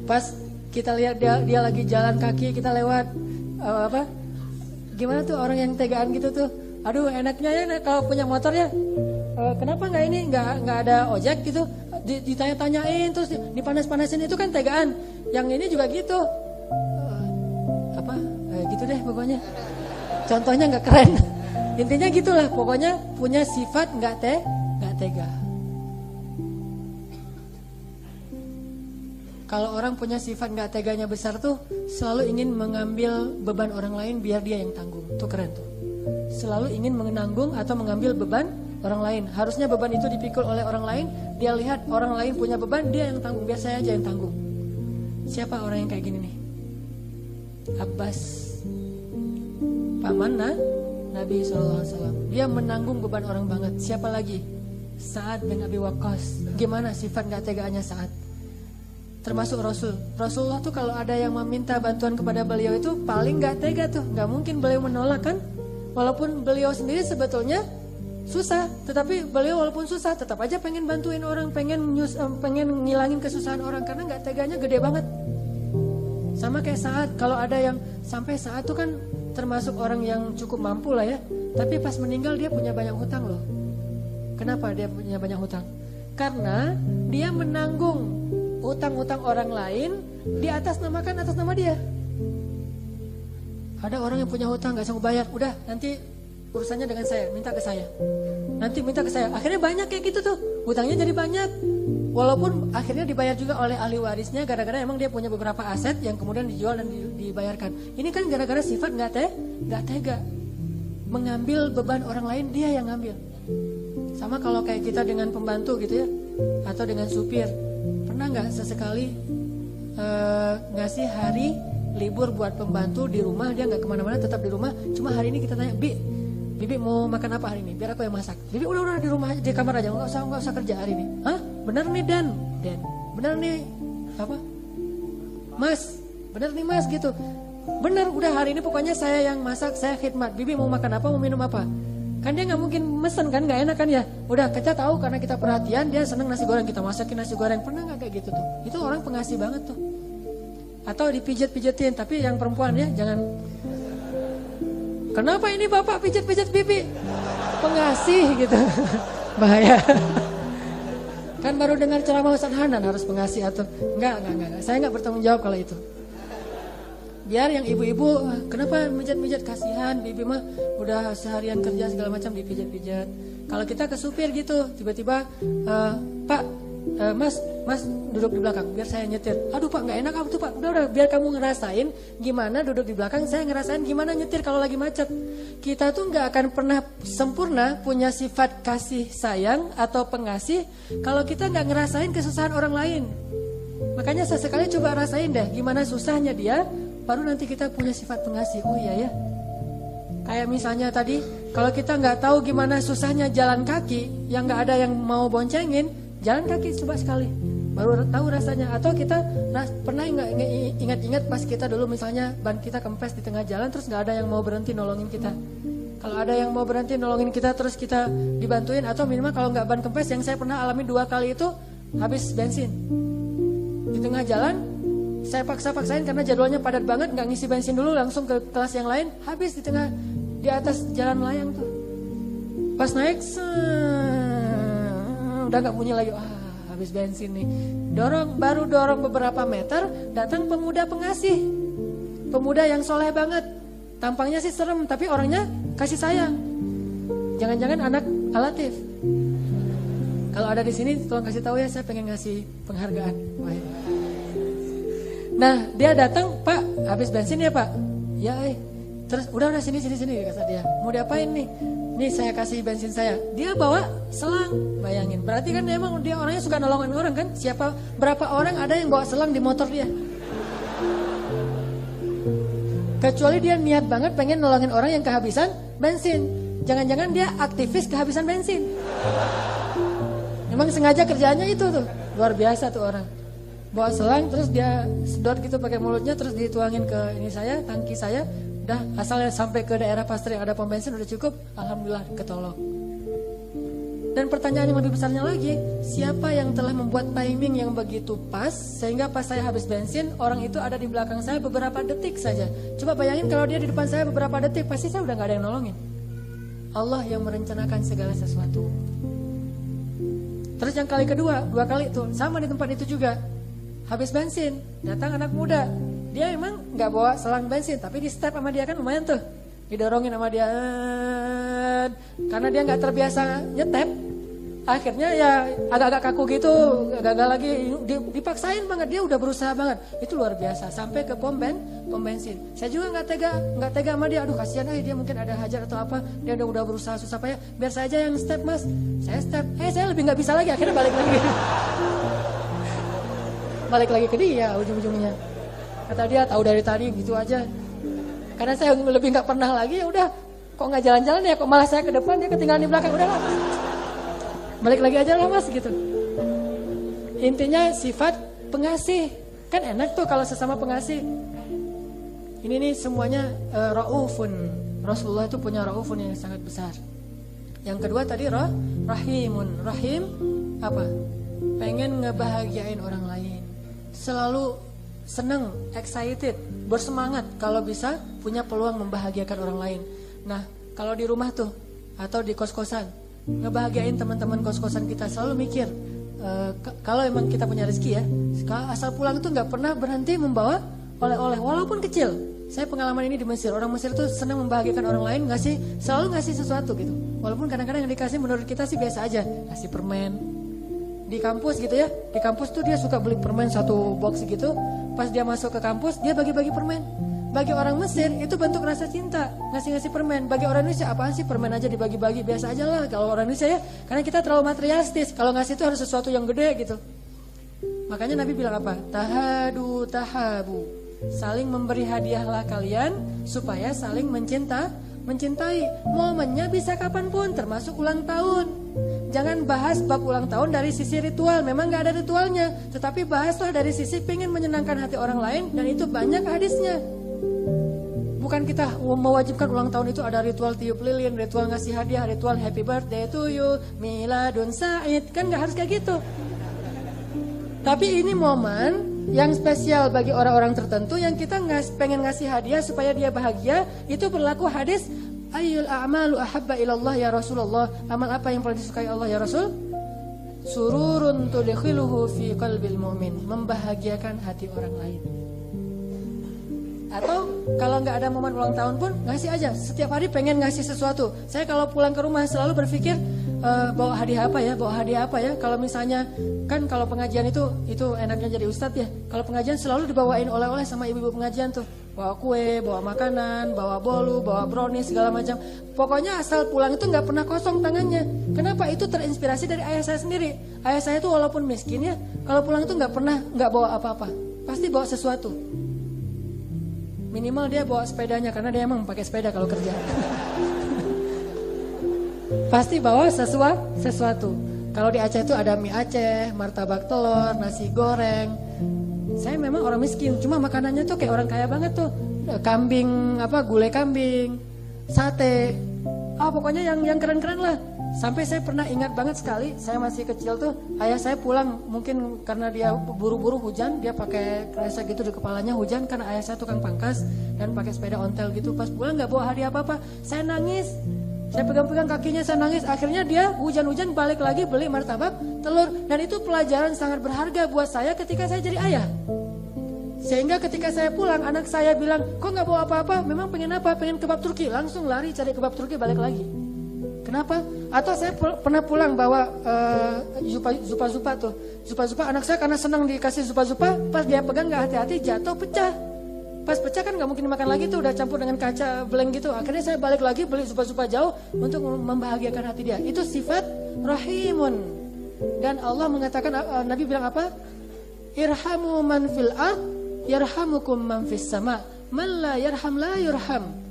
Pas kita lihat dia lagi jalan kaki, kita lewat gimana tuh orang yang tegaan gitu tuh. Aduh, enaknya ya kalau punya motor ya. Kenapa nggak ada ojek gitu? Ditanya-tanyain terus dipanas-panasin, itu kan tegaan. Yang ini juga gitu. Gitu deh pokoknya. Contohnya nggak keren. Intinya gitulah, pokoknya punya sifat nggak tega. Kalau orang punya sifat nggak teganya besar tuh, selalu ingin mengambil beban orang lain biar dia yang tanggung. Tuh keren tuh. Selalu ingin menanggung atau mengambil beban orang lain. Harusnya beban itu dipikul oleh orang lain. Dia lihat orang lain punya beban, dia yang tanggung. Biar saya aja yang tanggung. Siapa orang yang kayak gini nih? Abbas, paman Nabi SAW. Dia menanggung beban orang banget. Siapa lagi? Sa'ad bin Abi Waqqas. Gimana sifat gak tegaannya Sa'ad? Termasuk Rasulullah tuh kalau ada yang meminta bantuan kepada beliau itu paling gak tega tuh. Gak mungkin beliau menolak kan. Walaupun beliau sendiri sebetulnya susah, tetapi beliau walaupun susah tetap aja pengen bantuin orang, pengen ngilangin kesusahan orang, karena gak teganya gede banget. Sama kayak Sa'ad, kalau ada yang sampai Sa'ad tuh kan termasuk orang yang cukup mampu lah ya, tapi pas meninggal dia punya banyak hutang loh. Kenapa dia punya banyak hutang? Karena dia menanggung utang-utang orang lain di atas nama dia. Ada orang yang punya hutang gak sanggup bayar, udah nanti urusannya dengan saya, minta ke saya. Nanti minta ke saya. Akhirnya banyak kayak gitu tuh, hutangnya jadi banyak. Walaupun akhirnya dibayar juga oleh ahli warisnya, gara-gara emang dia punya beberapa aset yang kemudian dijual dan dibayarkan. Ini kan gara-gara sifat gak tega. Mengambil beban orang lain, dia yang ngambil. Sama kalau kayak kita dengan pembantu gitu ya, atau dengan supir. Pernah gak sesekali ngasih hari libur buat pembantu di rumah, dia gak kemana-mana, tetap di rumah. Cuma hari ini kita tanya, Bibi mau makan apa hari ini? Biar aku yang masak. Bibi udah di rumah aja, di kamar aja, nggak usah kerja hari ini. Hah? Bener nih Dan, bener nih apa? Mas, bener nih Mas gitu. Bener, udah hari ini pokoknya saya yang masak, saya khidmat. Bibi mau makan apa, mau minum apa? Kan dia nggak mungkin mesen kan, nggak enak kan ya. Udah kita tahu karena kita perhatian, dia seneng nasi goreng, kita masakin nasi goreng. Pernah nggak kayak gitu tuh? Itu orang pengasih banget tuh. Atau dipijat-pijatin, tapi yang perempuan ya jangan. Kenapa ini bapak pijat-pijat bibi? Pengasih gitu. Bahaya. Kan baru dengar ceramah Ustaz Hanan harus pengasih atau enggak. Saya enggak bertanggung jawab kalau itu. Biar yang ibu-ibu, kenapa pijat-pijat, kasihan bibi mah udah seharian kerja segala macam dipijat-pijat. Kalau kita ke supir gitu, tiba-tiba Pak, Mas duduk di belakang biar saya nyetir. Aduh Pak, nggak enak apa tuh Pak. Udah biar kamu ngerasain gimana duduk di belakang, saya ngerasain gimana nyetir kalau lagi macet. Kita tuh nggak akan pernah sempurna punya sifat kasih sayang atau pengasih kalau kita nggak ngerasain kesusahan orang lain. Makanya sesekali coba rasain deh gimana susahnya dia, baru nanti kita punya sifat pengasih. Oh iya ya. Kayak misalnya tadi, kalau kita nggak tahu gimana susahnya jalan kaki, yang nggak ada yang mau boncengin, jalan kaki coba sekali, baru tahu rasanya. Atau kita pernah nggak ingat-ingat pas kita dulu misalnya ban kita kempes di tengah jalan, terus nggak ada yang mau berhenti nolongin kita. Kalau ada yang mau berhenti nolongin kita, terus kita dibantuin, atau minimal kalau nggak ban kempes, yang saya pernah alami 2 kali itu habis bensin di tengah jalan. Saya paksain karena jadwalnya padat banget, nggak ngisi bensin dulu, langsung ke kelas yang lain, habis di atas jalan layang tuh. Pas naik udah gak bunyi lagi, habis bensin nih. Baru dorong beberapa meter, datang pemuda pengasih. Pemuda yang soleh banget. Tampangnya sih serem, tapi orangnya kasih sayang. Jangan-jangan anak Alatif. Kalau ada di sini, tolong kasih tahu ya, saya pengen ngasih penghargaan. Nah, dia datang, Pak, habis bensin ya Pak? Ya, terus udah sini kata dia. Mau diapain nih? Nih saya kasih bensin saya. Dia bawa selang, bayangin. Berarti kan emang dia orangnya suka nolongin orang kan? Berapa orang ada yang bawa selang di motor dia? Kecuali dia niat banget pengen nolongin orang yang kehabisan bensin. Jangan-jangan dia aktivis kehabisan bensin. Emang sengaja kerjaannya itu tuh. Luar biasa tuh orang. Bawa selang terus dia sedot gitu pakai mulutnya, terus dituangin ke ini saya, tangki saya. Udah asalnya sampai ke daerah pasar yang ada pom bensin udah cukup, alhamdulillah ketolong. Dan pertanyaan yang lebih besarnya lagi, siapa yang telah membuat timing yang begitu pas sehingga pas saya habis bensin, orang itu ada di belakang saya beberapa detik saja. Coba bayangin kalau dia di depan saya beberapa detik, pasti saya udah gak ada yang nolongin. Allah yang merencanakan segala sesuatu. Terus yang kali kedua, 2 kali tuh sama di tempat itu juga. Habis bensin, datang anak muda. Dia emang gak bawa selang bensin, tapi di step sama dia kan lumayan tuh. Didorongin sama dia. Karena dia gak terbiasa nyetep, akhirnya ya agak-agak kaku gitu, gagal lagi. Dipaksain banget, dia udah berusaha banget. Itu luar biasa, sampai ke pom bensin. Saya juga gak tega sama dia. Aduh kasihan dia mungkin ada hajat atau apa. Dia udah berusaha susah payah. Biar saya aja yang step Mas. Saya step, saya lebih gak bisa lagi. Akhirnya balik lagi. Balik lagi ke dia ujung-ujungnya. Kata dia tahu dari tadi gitu aja. Karena saya lebih nggak pernah lagi, ya udah kok nggak jalan-jalan ya, kok malah saya ke depan, dia ketinggalan di belakang, udahlah. Balik lagi aja lah mas gitu. Intinya sifat pengasih. Kan enak tuh kalau sesama pengasih. Ini nih semuanya raufun. Rasulullah itu punya raufun yang sangat besar. Yang kedua tadi rahimun. Rahim apa? Pengen ngebahagiain orang lain. Selalu seneng, excited, bersemangat kalau bisa punya peluang membahagiakan orang lain. Nah, kalau di rumah tuh atau di kos-kosan, ngebahagiain teman-teman kos-kosan kita, selalu mikir kalau emang kita punya rezeki ya, asal pulang tuh nggak pernah berhenti membawa oleh-oleh walaupun kecil. Saya pengalaman ini di Mesir, orang Mesir tuh senang membahagiakan orang lain, selalu ngasih sesuatu gitu. Walaupun kadang-kadang yang dikasih menurut kita sih biasa aja, kasih permen. Di kampus gitu ya, di kampus tuh dia suka beli permen satu box gitu. Pas dia masuk ke kampus, dia bagi-bagi permen. Bagi orang Mesir itu bentuk rasa cinta, ngasih-ngasih permen. Bagi orang Indonesia apaan sih permen aja dibagi-bagi, biasa aja lah kalau orang Indonesia ya. Karena kita terlalu materialistis, kalau ngasih itu harus sesuatu yang gede gitu. Makanya Nabi bilang apa? Tahadu tahabu. Saling memberi hadiahlah kalian supaya saling mencintai. Momennya bisa kapanpun, termasuk ulang tahun. Jangan bahas bab ulang tahun dari sisi ritual, memang gak ada ritualnya. Tetapi bahaslah dari sisi pengen menyenangkan hati orang lain, dan itu banyak hadisnya. Bukan kita mewajibkan ulang tahun itu ada ritual tiup lilin, ritual ngasih hadiah, ritual happy birthday to you, miladun sa'id. Kan gak harus kayak gitu. Tapi ini momen yang spesial bagi orang-orang tertentu yang kita pengen ngasih hadiah supaya dia bahagia. Itu berlaku hadis, ayyul a'malu ahabba ilallah ya Rasulullah. Amal apa yang paling disukai Allah ya Rasul? Sururun tudkhiluhu fi qalbil mu'min. Membahagiakan hati orang lain. Atau kalau nggak ada momen ulang tahun pun ngasih aja. Setiap hari pengen ngasih sesuatu. Saya kalau pulang ke rumah selalu berpikir bawa hadiah apa ya. Kalau misalnya kan kalau pengajian itu enaknya jadi ustadz ya. Kalau pengajian selalu dibawain oleh-oleh sama ibu-ibu pengajian tuh. Bawa kue, bawa makanan, bawa bolu, bawa brownies segala macam. Pokoknya asal pulang itu nggak pernah kosong tangannya. Kenapa? Itu terinspirasi dari ayah saya sendiri. Ayah saya tuh walaupun miskin ya, kalau pulang itu nggak bawa apa-apa. Pasti bawa sesuatu. Minimal dia bawa sepedanya karena dia emang pakai sepeda kalau kerja. Pasti bawa sesuatu. Kalau di Aceh itu ada mie Aceh, martabak telur, nasi goreng. Saya memang orang miskin, cuma makanannya tuh kayak orang kaya banget tuh. Kambing, gulai kambing, sate. Pokoknya yang keren-keren lah. Sampai saya pernah ingat banget sekali, saya masih kecil tuh, ayah saya pulang mungkin karena dia buru-buru hujan, dia pakai kresek gitu di kepalanya hujan karena ayah saya tukang pangkas dan pakai sepeda ontel gitu. Pas pulang nggak bawa hadiah apa-apa, saya nangis. Saya pegang-pegang kakinya, saya nangis. Akhirnya dia hujan-hujan balik lagi beli martabak telur, dan itu pelajaran sangat berharga buat saya ketika saya jadi ayah. Sehingga ketika saya pulang, anak saya bilang, kok nggak bawa apa-apa? Memang pengen apa? Pengen kebab Turki. Langsung lari cari kebab Turki, balik lagi. Kenapa? Atau saya pernah pulang bawa zupa-zupa tuh. Zupa-zupa anak saya karena senang dikasih zupa-zupa, pas dia pegang nggak hati-hati jatuh pecah. Pas pecah kan nggak mungkin dimakan lagi tuh, udah campur dengan kaca bleng gitu. Akhirnya saya balik lagi beli zupa-zupa jauh untuk membahagiakan hati dia. Itu sifat rahimun. Dan Allah mengatakan, Nabi bilang apa? Irhamu man fil ard, yarhamukum man fis sama. Man la yarham la yurham.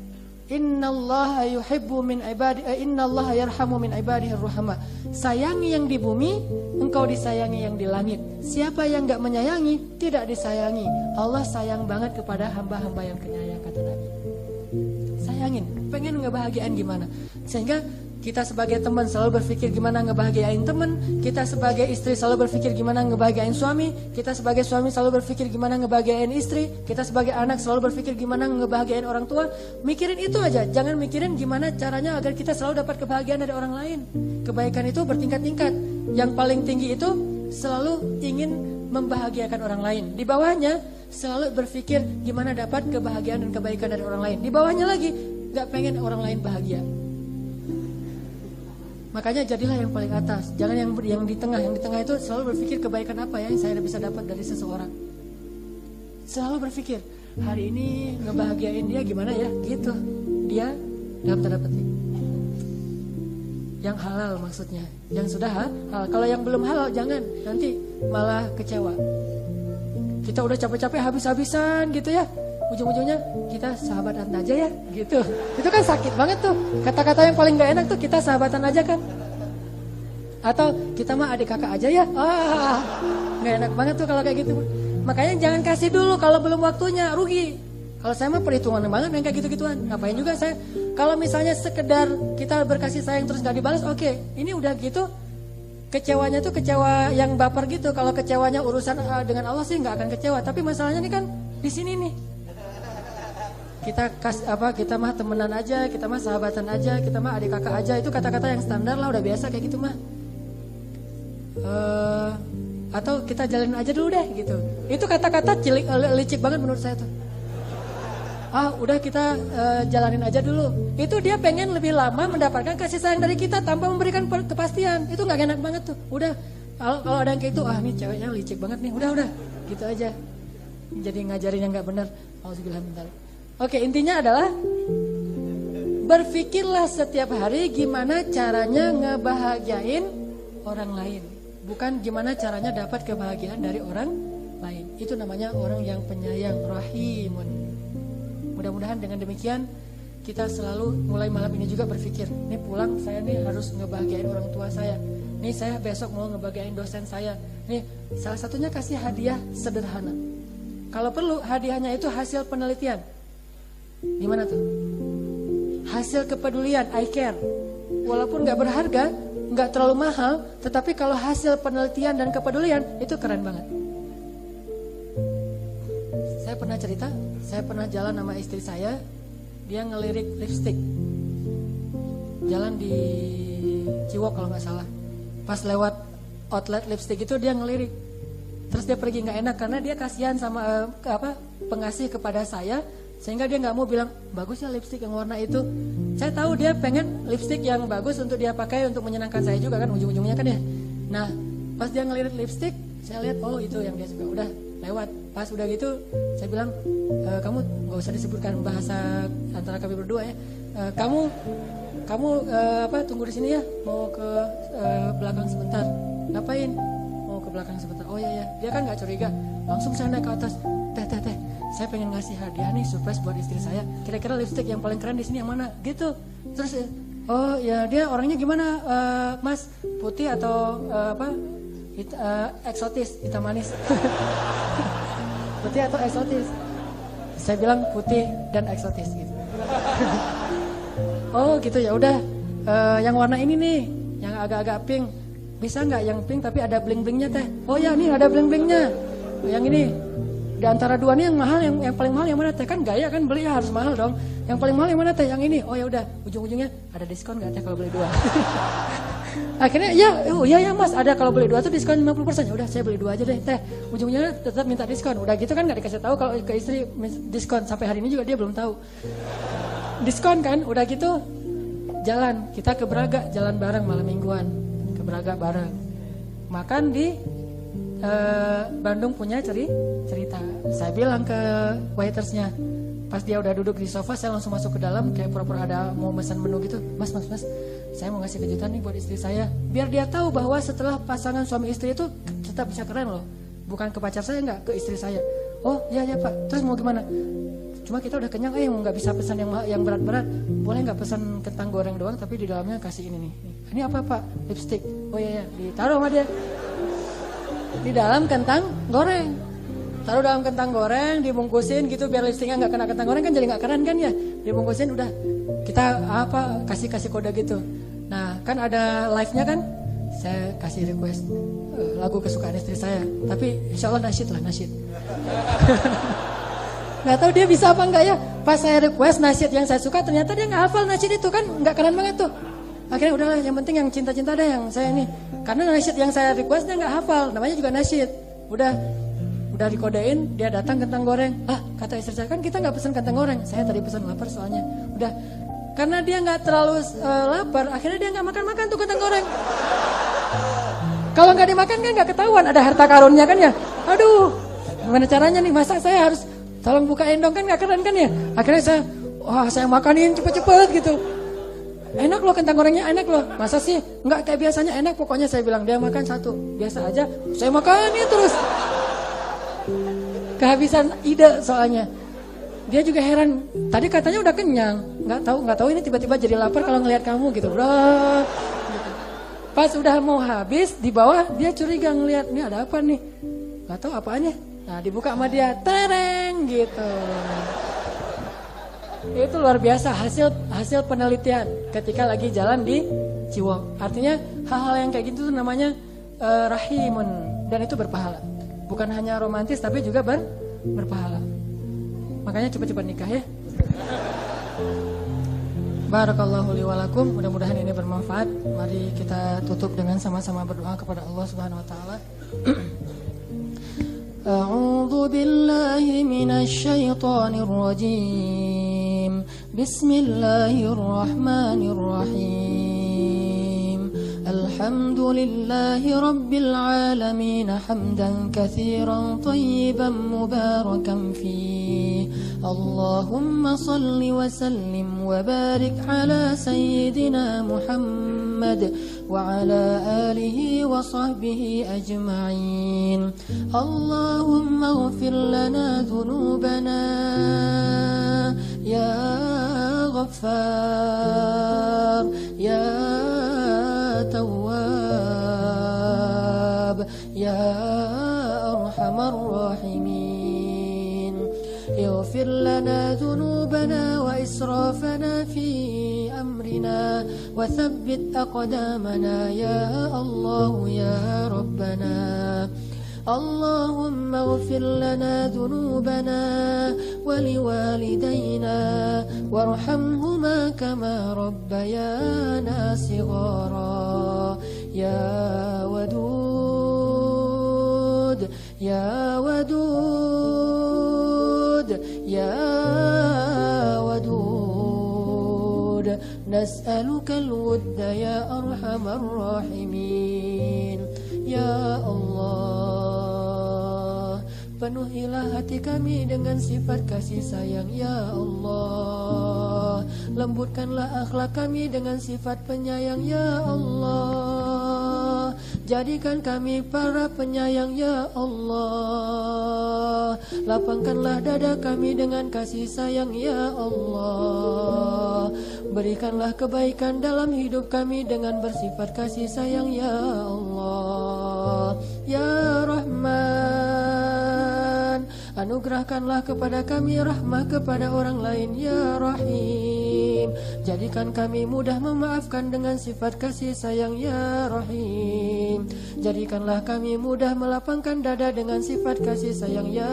Innallaha yuhibbu min ibadihi, innallaha yarhamu min ibadihi ar-ruhama. Sayangi yang di bumi, engkau disayangi yang di langit. Siapa yang enggak menyayangi, tidak disayangi. Allah sayang banget kepada hamba-hamba yang penyayang, kata Nabi. Sayangin, pengen ngebahagiain gimana? Sehingga kita sebagai teman selalu berpikir gimana ngebahagiain teman, kita sebagai istri selalu berpikir gimana ngebahagiain suami, kita sebagai suami selalu berpikir gimana ngebahagiain istri, kita sebagai anak selalu berpikir gimana ngebahagiain orang tua. Mikirin itu aja, jangan mikirin gimana caranya agar kita selalu dapat kebahagiaan dari orang lain. Kebaikan itu bertingkat-tingkat. Yang paling tinggi itu selalu ingin membahagiakan orang lain. Di bawahnya selalu berpikir gimana dapat kebahagiaan dan kebaikan dari orang lain. Di bawahnya lagi gak pengen orang lain bahagia. Makanya jadilah yang paling atas, jangan yang di tengah. Yang di tengah itu selalu berpikir kebaikan apa ya yang saya bisa dapat dari seseorang. Selalu berpikir, hari ini ngebahagiain dia gimana ya, gitu. Dia dalam tanda petik. Yang halal maksudnya, yang sudah halal. Kalau yang belum halal jangan, nanti malah kecewa. kita udah capek-capek habis-habisan gitu ya. Ujung-ujungnya kita sahabatan aja ya gitu. Itu kan sakit banget tuh. Kata-kata yang paling gak enak tuh kita sahabatan aja kan. Atau kita mah adik kakak aja ya. Gak enak banget tuh kalau kayak gitu. Makanya jangan kasih dulu kalau belum waktunya, rugi. Kalau saya mah perhitungan banget yang kayak gitu-gituan. Ngapain juga saya. Kalau misalnya sekedar kita berkasih sayang terus gak dibalas, oke. Ini udah gitu. Kecewanya tuh kecewa yang baper gitu. Kalau kecewanya urusan dengan Allah sih gak akan kecewa. Tapi masalahnya nih kan di sini nih. Kita mah temenan aja, kita mah sahabatan aja, kita mah adik kakak aja. Itu kata-kata yang standar lah, udah biasa kayak gitu mah. Atau kita jalanin aja dulu deh gitu. Itu kata-kata licik banget menurut saya tuh. Udah kita jalanin aja dulu. Itu dia pengen lebih lama mendapatkan kasih sayang dari kita tanpa memberikan kepastian. Itu gak enak banget tuh. Udah kalau ada yang kayak itu, ini ceweknya licik banget nih. Udah gitu aja. Jadi ngajarin yang gak benar. Auzubillah min dzalik. Oke, intinya adalah berpikirlah setiap hari gimana caranya ngebahagiain orang lain. Bukan gimana caranya dapat kebahagiaan dari orang lain. Itu namanya orang yang penyayang, rahimun. Mudah-mudahan dengan demikian kita selalu mulai malam ini juga berpikir, nih pulang saya nih harus ngebahagiain orang tua saya. Nih saya besok mau ngebahagiain dosen saya. Nih salah satunya kasih hadiah sederhana. Kalau perlu hadiahnya itu hasil penelitian. Gimana tuh? Hasil kepedulian, I care. Walaupun gak berharga, gak terlalu mahal, tetapi kalau hasil penelitian dan kepedulian itu keren banget. Saya pernah cerita, saya pernah jalan sama istri saya, dia ngelirik lipstick. Jalan di Ciwok kalau gak salah. Pas lewat outlet lipstick itu dia ngelirik. Terus dia pergi gak enak karena dia kasihan sama pengasih kepada saya. Sehingga dia gak mau bilang, bagus ya lipstick yang warna itu. Saya tahu dia pengen lipstick yang bagus untuk dia pakai untuk menyenangkan saya juga kan, ujung-ujungnya kan ya. Nah pas dia ngelirik lipstick, saya lihat itu yang dia suka. Udah lewat, pas udah gitu saya bilang, kamu gak usah disebutkan bahasa antara kami berdua ya. Kamu tunggu di sini ya, mau ke belakang sebentar. Ngapain? Mau ke belakang sebentar. Oh ya, dia kan gak curiga. Langsung saya naik ke atas. Teh, saya pengen ngasih hadiah nih, surprise buat istri saya. Kira-kira lipstick yang paling keren di sini yang mana? Gitu. Terus, ya dia orangnya gimana, Mas? Putih atau eksotis, hitam manis? Putih atau eksotis? Saya bilang putih dan eksotis gitu. Oh gitu ya udah. Yang warna ini nih, yang agak-agak pink. Bisa nggak yang pink tapi ada bling-blingnya teh? Oh ya nih ada bling-blingnya. Yang ini. Di antara dua nih yang mahal, yang paling mahal yang mana teh? Kan gaya kan beli harus mahal dong. Yang paling mahal yang mana teh? Yang ini. Oh ya udah, ujung-ujungnya ada diskon nggak teh kalau beli dua? Akhirnya ya Mas, ada kalau beli dua tuh diskon 50%. Ya udah saya beli dua aja deh teh. Ujungnya tetap minta diskon. Udah gitu kan nggak dikasih tahu kalau ke istri diskon. Sampai hari ini juga dia belum tahu. Diskon kan, udah gitu jalan. Kita ke Braga, jalan bareng malam mingguan. Ke Braga bareng. Makan di Bandung punya cerita. Saya bilang ke waitersnya, pas dia udah duduk di sofa, saya langsung masuk ke dalam kayak pura-pura ada mau pesan menu gitu. Mas, saya mau ngasih kejutan nih buat istri saya. Biar dia tahu bahwa setelah pasangan suami istri itu tetap bisa keren loh. Bukan ke pacar saya, enggak, ke istri saya. Oh ya Pak, terus mau gimana? Cuma kita udah kenyang, nggak bisa pesan yang berat-berat. Boleh nggak pesan kentang goreng doang, tapi di dalamnya kasih ini nih. Ini apa Pak? Lipstick. Oh ya, ditaruh sama dia. Di dalam kentang goreng. Taruh dalam kentang goreng, dibungkusin gitu biar lipstiknya nggak kena kentang goreng kan jadi nggak keren kan ya. Dibungkusin udah kita kasih kode gitu. Nah kan ada live-nya kan, saya kasih request lagu kesukaan istri saya. Tapi insya Allah nasyid. Nggak tahu dia bisa apa enggak ya. Pas saya request nasyid yang saya suka, ternyata dia nggak hafal nasyid itu kan, nggak keren banget tuh. Akhirnya udahlah, yang penting yang cinta-cinta deh yang saya nih. Karena nasyid yang saya request dia nggak hafal, namanya juga nasyid. Udah dikodein, dia datang kentang goreng. Kata istri saya, kan kita nggak pesan kentang goreng. Saya tadi pesan lapar soalnya. Udah, karena dia nggak terlalu lapar, akhirnya dia nggak makan tuh kentang goreng. Kalau nggak dimakan kan nggak ketahuan, ada harta karunnya kan ya. Aduh, gimana caranya nih, masa saya harus tolong bukain dong, kan nggak keren kan ya. Akhirnya saya makanin cepet-cepet gitu. Enak loh kentang gorengnya, enak loh. Masa sih nggak kayak biasanya enak, pokoknya saya bilang dia makan satu. Biasa aja, saya makanin terus. kehabisan ide soalnya. Dia juga heran, tadi katanya udah kenyang, nggak tahu ini tiba-tiba jadi lapar kalau ngelihat kamu gitu, bro. Gitu. Pas udah mau habis di bawah dia curiga ngelihat, ini ada apa nih? Nggak tahu apaannya. Nah dibuka sama dia, tereng gitu. Itu luar biasa hasil penelitian ketika lagi jalan di Ciwok. Artinya hal-hal yang kayak gitu namanya rahimun, dan itu berpahala. Bukan hanya romantis tapi juga berpahala. Makanya cepat-cepat nikah ya. Barakallahu li wa lakum. Mudah-mudahan ini bermanfaat. Mari kita tutup dengan sama-sama berdoa kepada Allah Subhanahu wa taala. A'udzu billahi minasy syaithanir rajim. Bismillahirrahmanirrahim. Alhamdulillahi rabbil alamin hamdan katsiran tayyiban mubarakan fihi. Allahumma salli wa sallim wa barik ala sayyidina Muhammad wa ala alihi wa sahbihi ajma'in. Allahumma ighfir lana dhunubana ya Ghaffar ya Tawwab ya Arhamar Rahimin. اغفر لنا ذنوبنا وإسرافنا في أمرنا وثبت أقدامنا يا الله يا ربنا. اللهم اغفر لنا ذنوبنا ولوالدينا وارحمهما كما ربيانا صغارا يا ودود يا ودود يا ودود نسألك الود يا أرحم الراحمين. Ya Allah, penuhilah hati kami dengan sifat kasih sayang ya Allah. Lembutkanlah akhlak kami dengan sifat penyayang ya Allah. Jadikan kami para penyayang ya Allah. Lapangkanlah dada kami dengan kasih sayang ya Allah. Berikanlah kebaikan dalam hidup kami dengan bersifat kasih sayang ya Allah. Ya Rahman, anugerahkanlah kepada kami rahmah kepada orang lain ya Rahim. Jadikan kami mudah memaafkan dengan sifat kasih sayang ya Rahim. Jadikanlah kami mudah melapangkan dada dengan sifat kasih sayang ya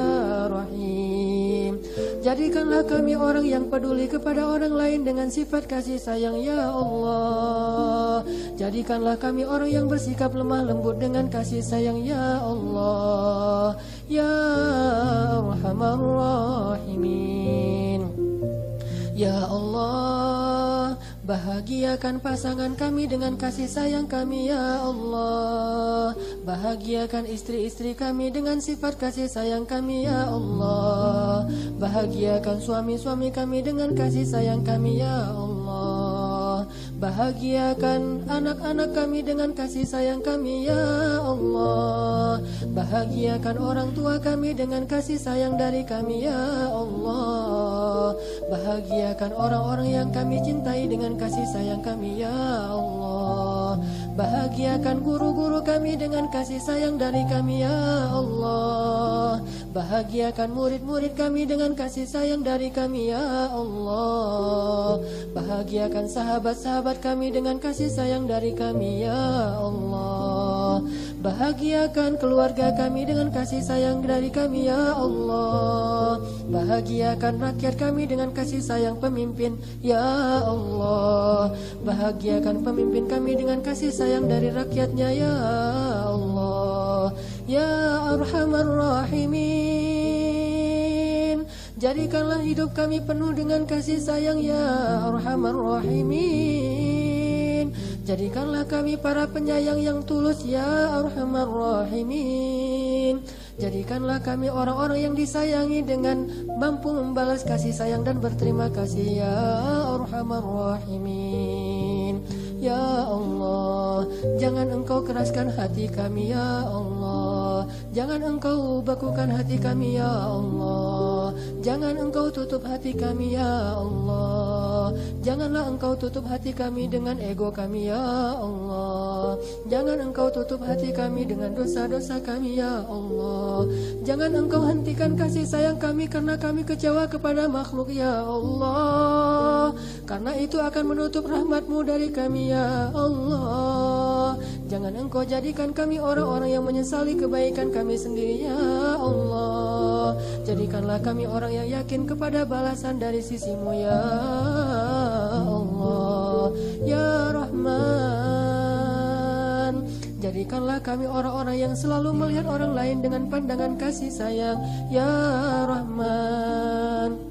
Rahim. Jadikanlah kami orang yang peduli kepada orang lain dengan sifat kasih sayang ya Allah. Jadikanlah kami orang yang bersikap lemah lembut dengan kasih sayang ya Allah. Ya Arhamar Rahimin. Ya Allah, bahagiakan pasangan kami dengan kasih sayang kami ya Allah. Bahagiakan istri-istri kami dengan sifat kasih sayang kami ya Allah. Bahagiakan suami-suami kami dengan kasih sayang kami ya Allah. Bahagiakan anak-anak kami dengan kasih sayang kami ya Allah. Bahagiakan orang tua kami dengan kasih sayang dari kami ya Allah. Bahagiakan orang-orang yang kami cintai dengan kasih sayang kami ya Allah. Bahagiakan guru-guru kami dengan kasih sayang dari kami ya Allah. Bahagiakan murid-murid kami dengan kasih sayang dari kami ya Allah. Bahagiakan sahabat-sahabat kami dengan kasih sayang dari kami ya Allah. Bahagiakan keluarga kami dengan kasih sayang dari kami ya Allah. Bahagiakan rakyat kami dengan kasih sayang pemimpin ya Allah. Bahagiakan pemimpin kami dengan kasih sayang dari rakyatnya ya Allah. Ya Arhamar Rahimin. Jadikanlah hidup kami penuh dengan kasih sayang ya Arhamar Rahimin. Jadikanlah kami para penyayang yang tulus ya Arhamar Rahimin. Jadikanlah kami orang-orang yang disayangi dengan mampu membalas kasih sayang dan berterima kasih ya Arhamar Rahimin. Ya Allah, jangan Engkau keraskan hati kami ya Allah. Jangan Engkau bekukan hati kami ya Allah. Jangan Engkau tutup hati kami ya Allah. Janganlah Engkau tutup hati kami dengan ego kami ya Allah. Jangan Engkau tutup hati kami dengan dosa-dosa kami ya Allah. Jangan Engkau hentikan kasih sayang kami karena kami kecewa kepada makhluk ya Allah. Karena itu akan menutup rahmat-Mu dari kami ya Allah. Jangan Engkau jadikan kami orang-orang yang menyesali kebaikan kami sendiri ya Allah. Jadikanlah kami orang yang yakin kepada balasan dari sisi-Mu ya Allah. Ya Rahman, jadikanlah kami orang-orang yang selalu melihat orang lain dengan pandangan kasih sayang ya Rahman.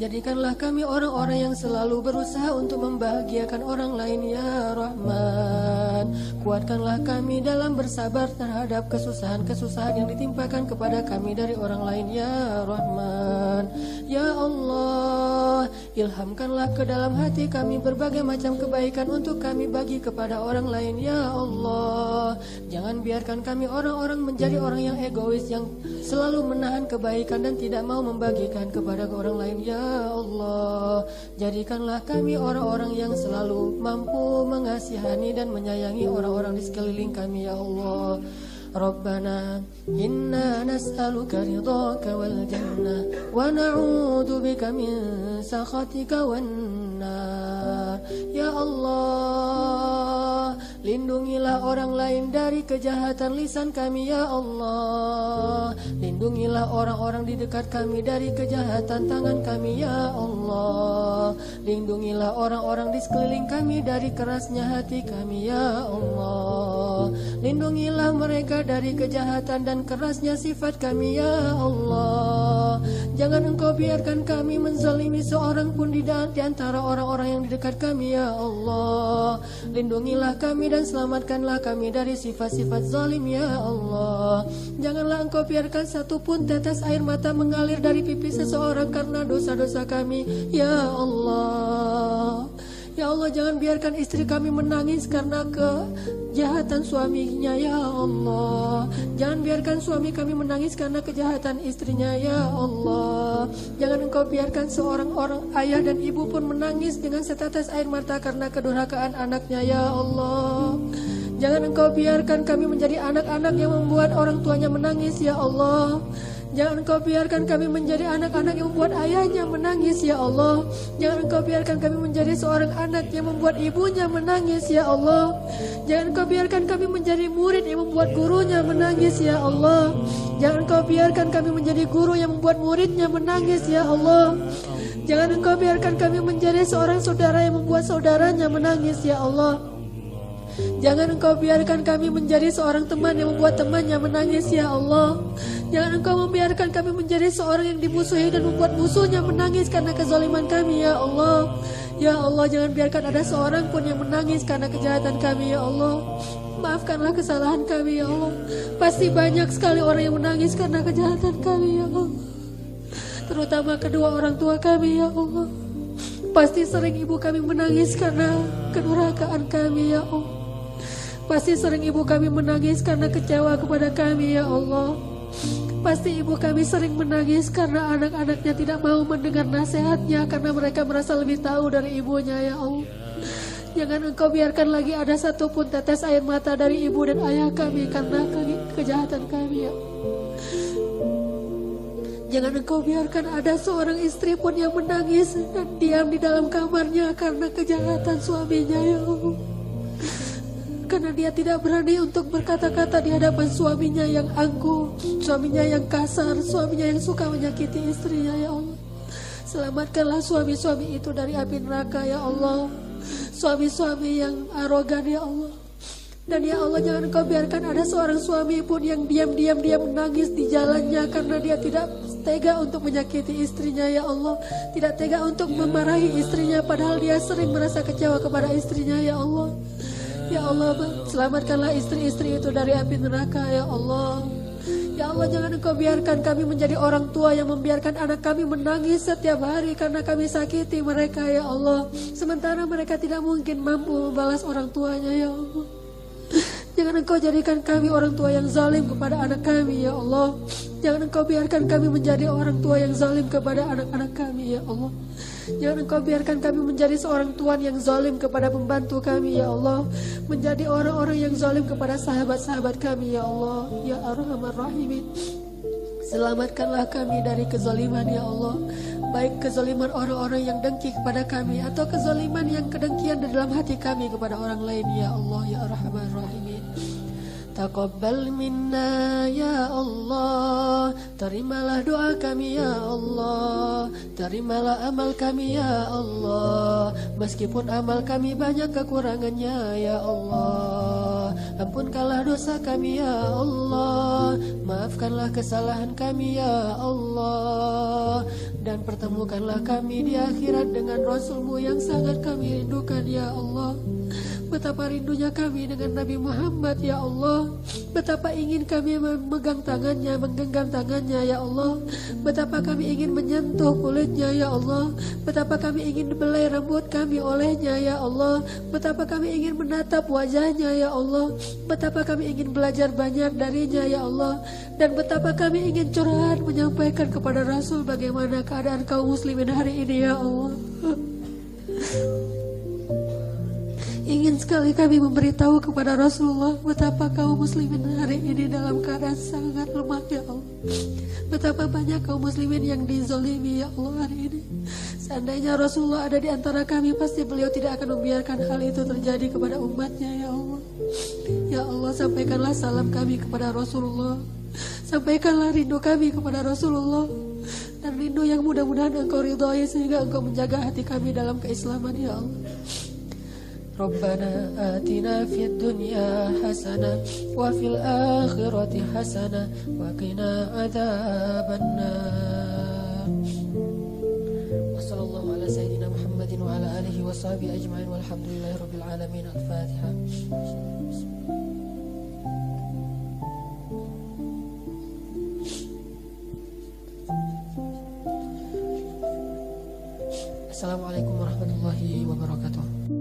Jadikanlah kami orang-orang yang selalu berusaha untuk membahagiakan orang lain ya Rahman. Kuatkanlah kami dalam bersabar terhadap kesusahan-kesusahan yang ditimpakan kepada kami dari orang lain ya Rahman. Ya Allah, ilhamkanlah ke dalam hati kami berbagai macam kebaikan untuk kami bagi kepada orang lain ya Allah. Jangan biarkan kami orang-orang menjadi orang yang egois, yang selalu menahan kebaikan dan tidak mau membagikan kepada orang lain ya Allah. Jadikanlah kami orang-orang yang selalu mampu mengasihani dan menyayangi orang-orang di sekeliling kami ya Allah. Rabbana inna nas'aluka ridhaka wal jannah wa na'udzu bika min sakhatika wan nar. Ya Allah, lindungilah orang lain dari kejahatan lisan kami ya Allah. Lindungilah orang-orang di dekat kami dari kejahatan tangan kami ya Allah. Lindungilah orang-orang di sekeliling kami dari kerasnya hati kami ya Allah. Lindungilah mereka dari kejahatan dan kerasnya sifat kami ya Allah. Jangan Engkau biarkan kami menzalimi seorang pun di antara orang-orang yang di dekat kami ya Allah. Lindungilah kami dan selamatkanlah kami dari sifat-sifat zalim ya Allah. Janganlah Engkau biarkan satu pun tetes air mata mengalir dari pipi seseorang karena dosa-dosa kami ya Allah. Ya Allah, jangan biarkan istri kami menangis karena kejahatan suaminya ya Allah. Jangan biarkan suami kami menangis karena kejahatan istrinya ya Allah. Jangan Engkau biarkan seorang ayah dan ibu pun menangis dengan setetes air mata karena kedurhakaan anaknya ya Allah. Jangan Engkau biarkan kami menjadi anak-anak yang membuat orang tuanya menangis ya Allah. Jangan Engkau biarkan kami menjadi anak-anak yang membuat ayahnya menangis ya Allah. Jangan Engkau biarkan kami menjadi seorang anak yang membuat ibunya menangis ya Allah. Jangan Engkau biarkan kami menjadi murid yang membuat gurunya menangis ya Allah. Jangan Engkau biarkan kami menjadi guru yang membuat muridnya menangis ya Allah. Jangan Engkau biarkan kami menjadi seorang saudara yang membuat saudaranya menangis ya Allah. Jangan Engkau biarkan kami menjadi seorang teman yang membuat temannya menangis ya Allah. Jangan Engkau membiarkan kami menjadi seorang yang dimusuhi dan membuat musuhnya menangis karena kezaliman kami ya Allah. Ya Allah, jangan biarkan ada seorang pun yang menangis karena kejahatan kami ya Allah. Maafkanlah kesalahan kami ya Allah. Pasti banyak sekali orang yang menangis karena kejahatan kami ya Allah. Terutama kedua orang tua kami ya Allah. Pasti sering ibu kami menangis karena kedurhakaan kami ya Allah. Pasti sering ibu kami menangis karena kecewa kepada kami ya Allah. Pasti ibu kami sering menangis karena anak-anaknya tidak mau mendengar nasihatnya karena mereka merasa lebih tahu dari ibunya ya Allah. Jangan Engkau biarkan lagi ada satupun tetes air mata dari ibu dan ayah kami karena kejahatan kami ya Allah. Jangan Engkau biarkan ada seorang istri pun yang menangis dan diam di dalam kamarnya karena kejahatan suaminya ya Allah. Karena dia tidak berani untuk berkata-kata di hadapan suaminya yang angkuh, suaminya yang kasar, suaminya yang suka menyakiti istrinya ya Allah. Selamatkanlah suami-suami itu dari api neraka ya Allah. Suami-suami yang arogan ya Allah. Dan ya Allah, jangan Engkau biarkan ada seorang suami pun yang diam-diam dia menangis di jalannya karena dia tidak tega untuk menyakiti istrinya ya Allah. Tidak tega untuk memarahi istrinya padahal dia sering merasa kecewa kepada istrinya ya Allah. Ya Allah, selamatkanlah istri-istri itu dari api neraka ya Allah. Ya Allah, jangan Engkau biarkan kami menjadi orang tua yang membiarkan anak kami menangis setiap hari karena kami sakiti mereka ya Allah. Sementara mereka tidak mungkin mampu membalas orang tuanya ya Allah. Jangan Engkau jadikan kami orang tua yang zalim kepada anak kami ya Allah. Jangan Engkau biarkan kami menjadi orang tua yang zalim kepada anak-anak kami ya Allah. Jangan Engkau biarkan kami menjadi seorang tuan yang zalim kepada pembantu kami ya Allah. Menjadi orang-orang yang zalim kepada sahabat-sahabat kami ya Allah. Ya Arhamar Rahimin. Selamatkanlah kami dari kezaliman ya Allah. Baik kezaliman orang-orang yang dengki kepada kami, atau kezaliman yang kedengkian di dalam hati kami kepada orang lain ya Allah ya Arhamar Rahimin. Taqabbal minna ya Allah. Terimalah doa kami ya Allah. Terimalah amal kami ya Allah. Meskipun amal kami banyak kekurangannya ya Allah. Ampunkanlah dosa kami ya Allah. Maafkanlah kesalahan kami ya Allah. Dan pertemukanlah kami di akhirat dengan Rasul-Mu yang sangat kami rindukan ya Allah. Betapa rindunya kami dengan Nabi Muhammad ya Allah. Betapa ingin kami memegang tangannya, menggenggam tangannya ya Allah. Betapa kami ingin menyentuh kulitnya ya Allah. Betapa kami ingin dibelai rambut kami olehnya ya Allah. Betapa kami ingin menatap wajahnya ya Allah. Betapa kami ingin belajar banyak darinya ya Allah. Dan betapa kami ingin curhat menyampaikan kepada Rasul bagaimana keadaan kaum muslimin hari ini ya Allah. Ingin sekali kami memberitahu kepada Rasulullah betapa kaum muslimin hari ini dalam keadaan sangat lemah ya Allah. Betapa banyak kaum muslimin yang dizolimi ya Allah hari ini. Seandainya Rasulullah ada di antara kami, pasti beliau tidak akan membiarkan hal itu terjadi kepada umatnya ya Allah. Ya Allah, sampaikanlah salam kami kepada Rasulullah. Sampaikanlah rindu kami kepada Rasulullah. Dan rindu yang mudah-mudahan Engkau ridhai sehingga Engkau menjaga hati kami dalam keislaman ya Allah. Rabbana atina fid dunya hasanah wa fil akhirati hasanah wa qina adzabannar. Wassallallahu ala sayyidina Muhammadin wa ala alihi wa sahbihi ajma'in walhamdulillahi rabbil alamin. Al-Fatihah. Assalamualaikum warahmatullahi wabarakatuh.